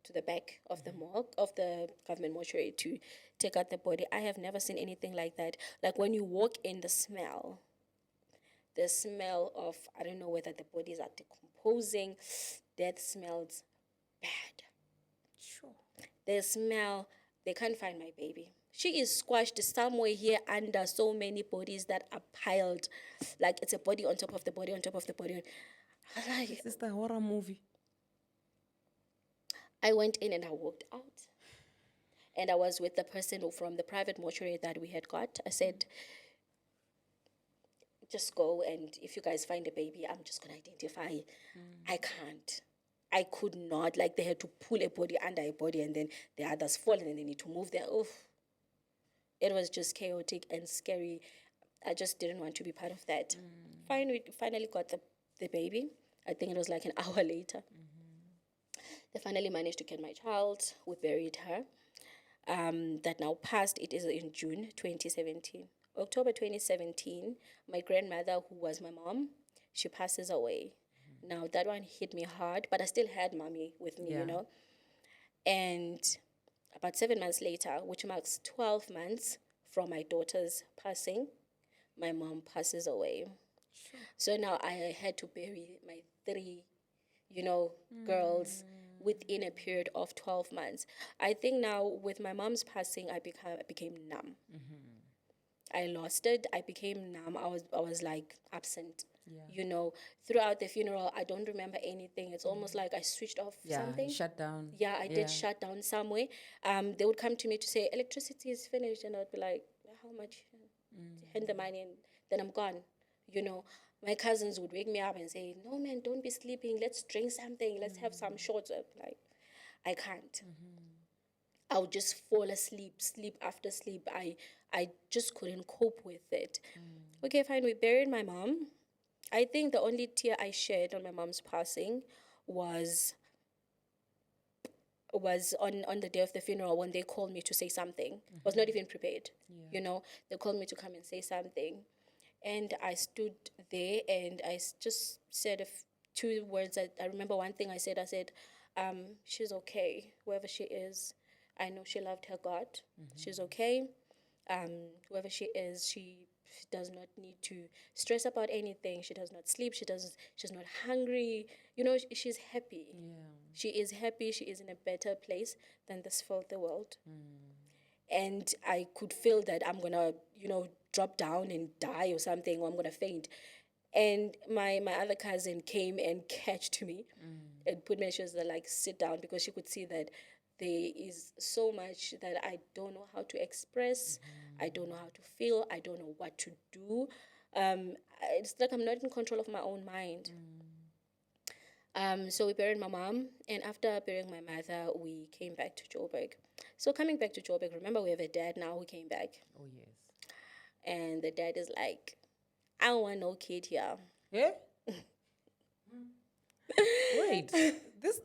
to the back of the morgue, of the government mortuary to take out the body. I have never seen anything like that. Like when you walk in, the smell of, I don't know whether the bodies are decomposing, death smells bad. Sure. The smell, they can't find my baby. She is squashed somewhere here under so many bodies that are piled. Like it's a body on top of the body on top of the body. Like, this is the horror movie. I went in and I walked out. And I was with the person from the private mortuary that we had got. I said, just go, and if you guys find a baby, I'm just going to identify. I can't. I could not. Like, they had to pull a body under a body, and then the others fall, and then they need to move there. Oof. It was just chaotic and scary. I just didn't want to be part of that. Finally got the baby. I think it was like an hour later. They finally managed to get my child. We buried her. That now passed. It is in June 2017. October 2017, my grandmother, who was my mom, she passes away. Now, that one hit me hard, but I still had mommy with me, Yeah. And about 7 months later, which marks 12 months from my daughter's passing, my mom passes away. So now I had to bury my three, girls within a period of 12 months. I think now with my mom's passing, I became numb. I lost it. I became numb. I was like absent. Yeah. Throughout the funeral, I don't remember anything. It's almost like I switched off Yeah, something. shut down. Yeah, I did shut down somewhere. They would come to me to say electricity is finished, and I'd be like, how much? Hand the money, and then I'm gone. You know, my cousins would wake me up and say, no man, don't be sleeping. Let's drink something. Let's have some shots. I'd be like, I can't. I would just fall asleep, sleep after sleep. I just couldn't cope with it. Okay, fine. We buried my mom. I think the only tear I shed on my mom's passing was on the day of the funeral when they called me to say something. I was not even prepared. They called me to come and say something. And I stood there and I just said two words. I remember one thing I said. I said, she's okay, whoever she is. I know she loved her God. She's okay. Whoever she is, she does not need to stress about anything. She does not sleep. She's not hungry. She's happy. Yeah. She is happy. She is in a better place than this filthy world. And I could feel that I'm gonna, drop down and die or something, or I'm gonna faint. And my other cousin came and catched me and put me, she was like, sit down, because she could see that there is so much that I don't know how to express. I don't know how to feel. I don't know what to do. It's like I'm not in control of my own mind. So we buried my mom, and after burying my mother, we came back to Joburg. So coming back to Joburg, remember we have a dad now who came back, Oh, yes. and the dad is like, I don't want no kid here. Yeah? Wait,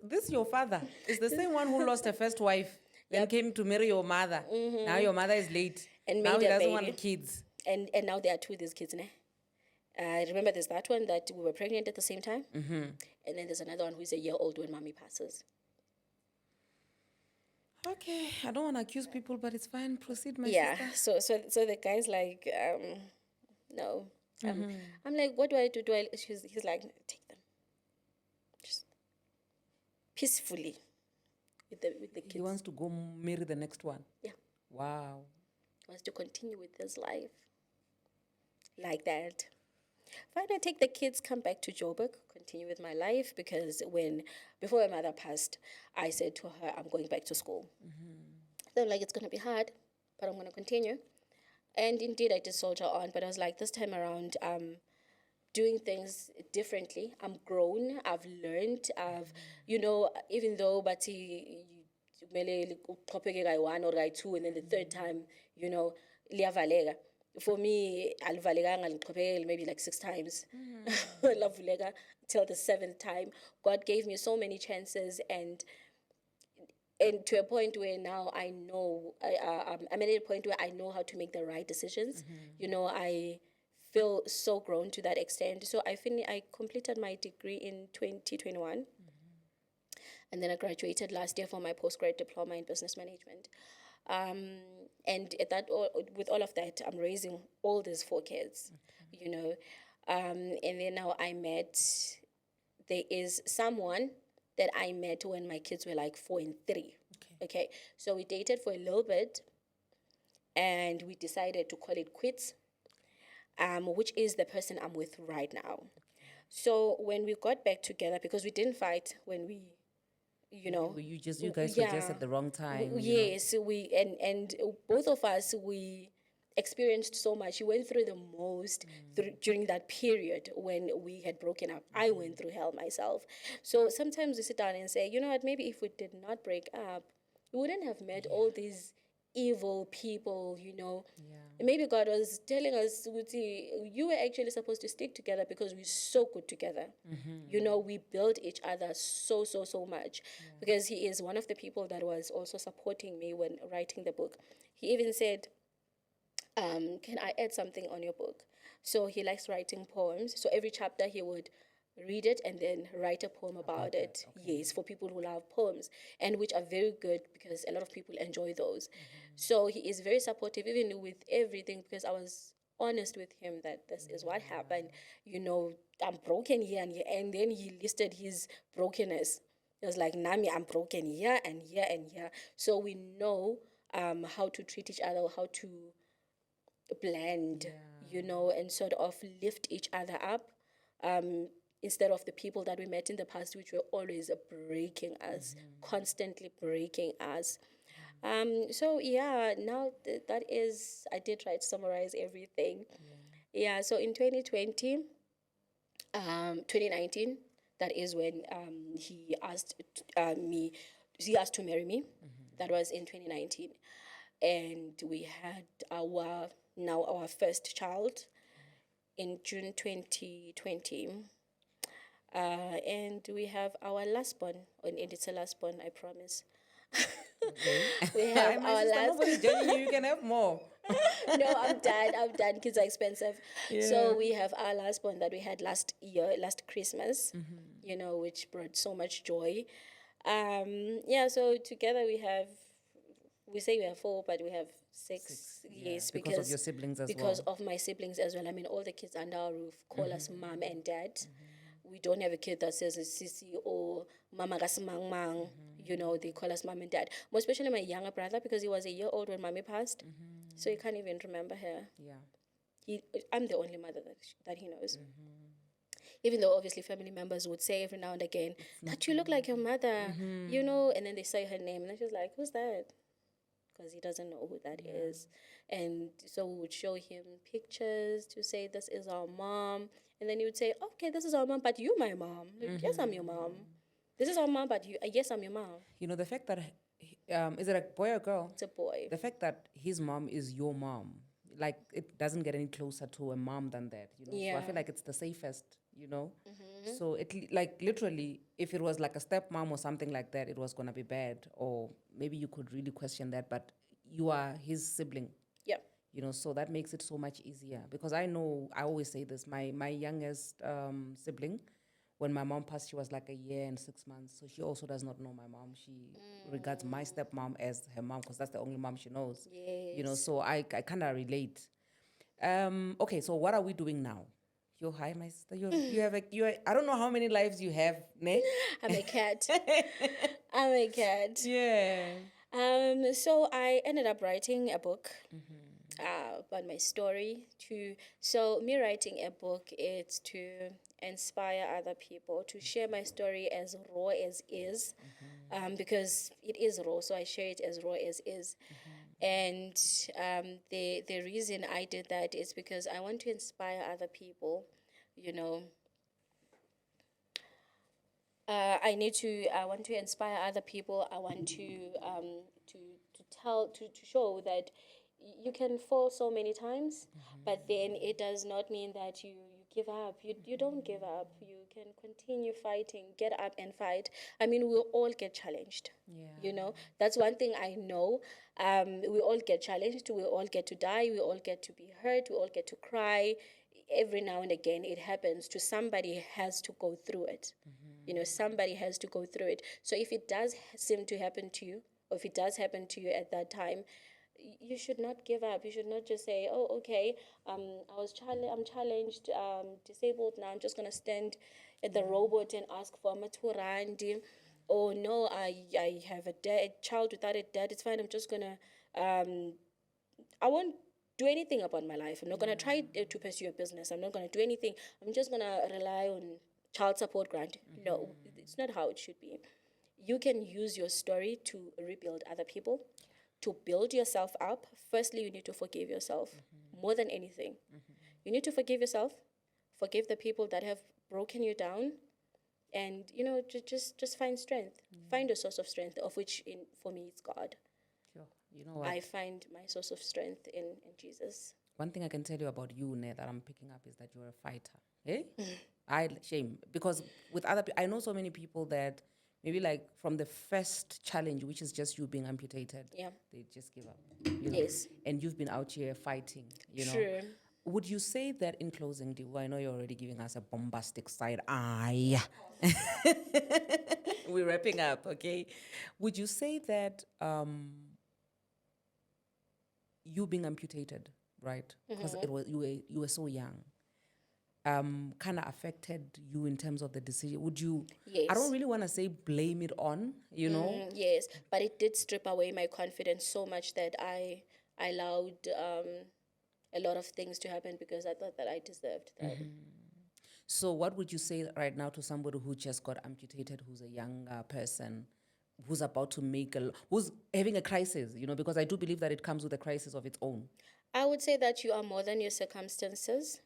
this your father is the same one who lost her first wife, then came to marry your mother. Now your mother is late. And now made he a doesn't baby. want kids. And now there are two of these kids, ne? Remember there's that one that we were pregnant at the same time? And then there's another one who's a year old when mommy passes. Okay, I don't want to accuse people, but it's fine. Proceed, my Yeah, sister. so the guy's like, no. I'm like, what do I do? He's like, take them. Just peacefully with the kids. He wants to go marry the next one. Yeah. Wow. Wants to continue with his life. Like that. Fine, I take the kids, come back to Joburg, continue with my life, because before my mother passed, I said to her, I'm going back to school. So I'm like, it's going to be hard, but I'm going to continue. And indeed, I did soldier on, but I was like, this time around, doing things differently. I'm grown, I've learned, even though, but kumele uqhubeke kayi-1 or kayi-2, and then the third time, liyavaleka. For me, alivalekanga liqhubekile maybe like 6 times. Lavuleka till the 7th time. God gave me so many chances, and to a point where now I know, I'm at a point where I know how to make the right decisions. I feel so grown to that extent. So I completed my degree in 2021. And then I graduated last year for my postgrad diploma in business management. And with all of that, I'm raising all these 4 kids, and then now there is someone that I met when my kids were like 4 and 3. Okay. So we dated for a little bit, and we decided to call it quits, which is the person I'm with right now. So when we got back together, because we didn't fight when we, You guys were just at the wrong time. Yes, and both of us, we experienced so much. We went through the most during that period when we had broken up. I went through hell myself. So sometimes we sit down and say, you know what, maybe if we did not break up, we wouldn't have met all these evil people, you know. Yeah. And maybe God was telling us, you were actually supposed to stick together because we're so good together. You know, we build each other so, so, so much. Because he is one of the people that was also supporting me when writing the book. He even said, can I add something on your book? So he likes writing poems. So every chapter he would read it and then write a poem about it. Yes, for people who love poems, and which are very good because a lot of people enjoy those. So he is very supportive, even with everything, because I was honest with him that this is what happened. You know, I'm broken here and here. And then he listed his brokenness. It was like, Nami, I'm broken here and here and here. So we know how to treat each other, how to blend, you know, and sort of lift each other up, instead of the people that we met in the past, which were always breaking us, constantly breaking us. So yeah, now that is, I did try to summarize everything. Yeah, so in 2020, 2019, that is when he asked he asked to marry me. That was in 2019. And we had our first child in June 2020. And we have our last born, and it's a last born, I promise. We have My our sister, last. nobody's judging you. You can have more. No, I'm done. I'm done. Kids are expensive. So we have our last one that we had last year, last Christmas, you know, which brought so much joy. Yeah, so together we say we have four, but we have six. Yes, Because of your siblings as because well. of my siblings as well. I mean, all the kids under our roof call us mom and dad. We don't have a kid that says it's Sisi or Mama Gasimang Mang. You know, they call us mom and dad. More especially my younger brother, because he was a year old when mommy passed. So he can't even remember her. Yeah. I'm the only mother that he knows. Even though obviously family members would say every now and again that you look like your mother, you know, and then they say her name, and then she's like, who's that? Because he doesn't know who that is. And so we would show him pictures to say, this is our mom. And then he would say, okay, this is our mom, but you my mom. Like, yes, I'm your mom. This is our mom, but yes, I'm your mom. You know, the fact that, is it a boy or girl? It's a boy. The fact that his mom is your mom, like, it doesn't get any closer to a mom than that, you know? So I feel like it's the safest, you know? So like, literally, if it was like a stepmom or something like that, it was going to be bad. Or maybe you could really question that, but you are his sibling. Yep. You know, so that makes it so much easier. Because I know, I always say this, my youngest sibling, when my mom passed, she was like a year and 6 months. So she also does not know my mom. She regards my stepmom as her mom because that's the only mom she knows. You know, so I kind of relate. Okay, so what are we doing now? Yo, hi, my sister. You have I don't know how many lives you have, ne? I'm a cat. I'm a cat. Yeah. So I ended up writing a book about my story. So me writing a book, it's to inspire other people to share my story as raw as is, because it is raw. So I share it as raw as is. And the reason I did that is because I want to inspire other people, you know. I want to inspire other people. I want to show that you can fall so many times, but then it does not mean that you give up. You don't give up. You can continue fighting. Get up and fight. I mean, we'll all get challenged. You know, that's one thing I know. We all get challenged. We all get to die. We all get to be hurt. We all get to cry. Every now and again, it happens to somebody. Has to go through it. You know, somebody has to go through it. So if it does seem to happen to you, or if it does happen to you at that time, you should not give up. You should not just say, oh, okay, I'm challenged, disabled now, I'm just going to stand at the robot and ask for maturandi. Oh no, I have a child without a dad, it's fine, I'm just going to, I won't do anything about my life. I'm not going to try to pursue a business. I'm not going to do anything. I'm just going to rely on child support grant. No, it's not how it should be. You can use your story to rebuild other people, to build yourself up. Firstly, you need to forgive yourself more than anything. You need to forgive yourself, forgive the people that have broken you down, and you know, just find strength. Find a source of strength, of which for me it's God. Sure. You know what? I find my source of strength in Jesus. One thing I can tell you about you, Ne, that I'm picking up is that you're a fighter. Eh? I shame because with other I know so many people that maybe like from the first challenge, which is just you being amputated, Yeah. they just give up. You know, Yes. and you've been out here fighting. You know, True. would you say that in closing, Diwu, I know you're already giving us a bombastic side eye. We're wrapping up, okay? Would you say that you being amputated, right? Because it was you were so young, kind of affected you in terms of the decision. Would you? I don't Yes. really want to say blame it on, you know. Yes, but it did strip away my confidence so much that I allowed a lot of things to happen because I thought that I deserved that. So, what would you say right now to somebody who just got amputated, who's a young person, who's about to who's having a crisis? You know, because I do believe that it comes with a crisis of its own. I would say that you are more than your circumstances.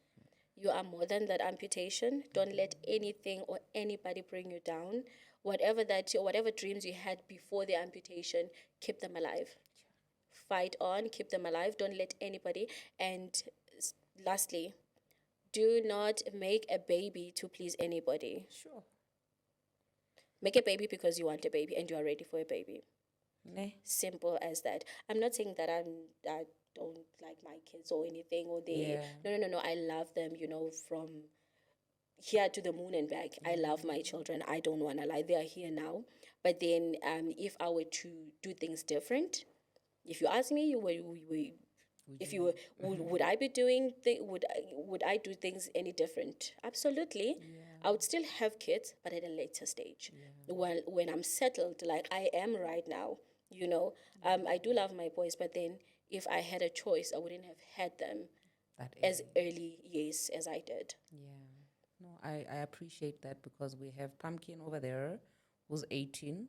You are more than that amputation. Don't let anything or anybody bring you down. Whatever dreams you had before the amputation, keep them alive. Fight on, keep them alive. Don't let anybody. And lastly, do not make a baby to please anybody. Sure. Make a baby because you want a baby and you are ready for a baby. Ne? Simple as that. I'm not saying that I don't like my kids or anything or they. Yeah. No. I love them. From here to the moon and back. I love my children. I don't want to lie. They are here now. But then, if I were to do things different, if you ask me, if you were, would I be doing would I do things any different? Absolutely. I would still have kids, but at a later stage, when I'm settled, like I am right now. I do love my boys, but then if I had a choice, I wouldn't have had them That as early, yes, as I did. Yeah. No, I appreciate that because we have Pumpkin over there who's 18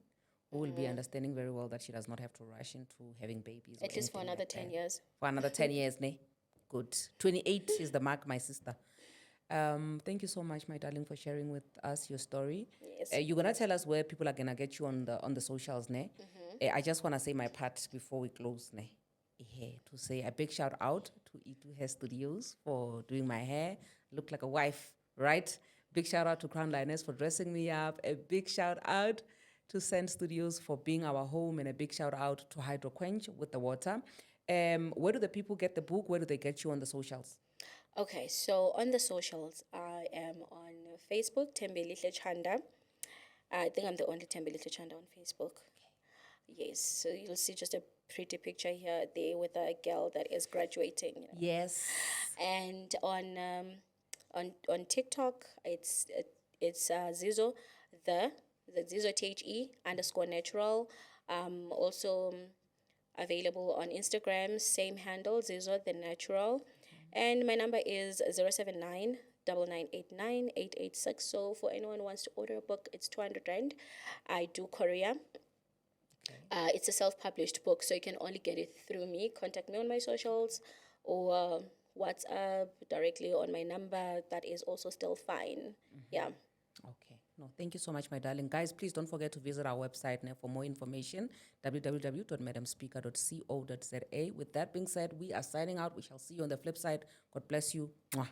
who will be understanding very well that she does not have to rush into having babies. At least for another 10 years. For another 10 years, ne? Good. 28 is the mark, my sister. Thank you so much, my darling, for sharing with us your story. Yes. You're gonna tell us where people are gonna get you on the socials, ne? I just wanna say my part before we close, ne? To say a big shout out to E2 Hair Studios for doing my hair. Look like a wife, right? Big shout out to Crown Lioness for dressing me up. A big shout out to Send Studios for being our home, and a big shout out to Hydro Quench with the water. Where do the people get the book? Where do they get you on the socials? Okay, so on the socials, I am on Facebook, Thembelihle Chanda. I think I'm the only Thembelihle Chanda on Facebook. Yes, so you'll see just a pretty picture here, there with a girl that is graduating. Yes. And on TikTok, it's Zizo, the Zizo THE_natural. Also available on Instagram, same handle, Zizo the natural. And my number is 079 9989 886. So for anyone who wants to order a book, it's 200 Rand. I do courier. It's a self-published book, so you can only get it through me. Contact me on my socials or WhatsApp directly on my number. That is also still fine. Yeah. Okay. No, thank you so much, my darling. Guys, please don't forget to visit our website now for more information, www.madamspeaker.co.za. With that being said, we are signing out. We shall see you on the flip side. God bless you. Mwah.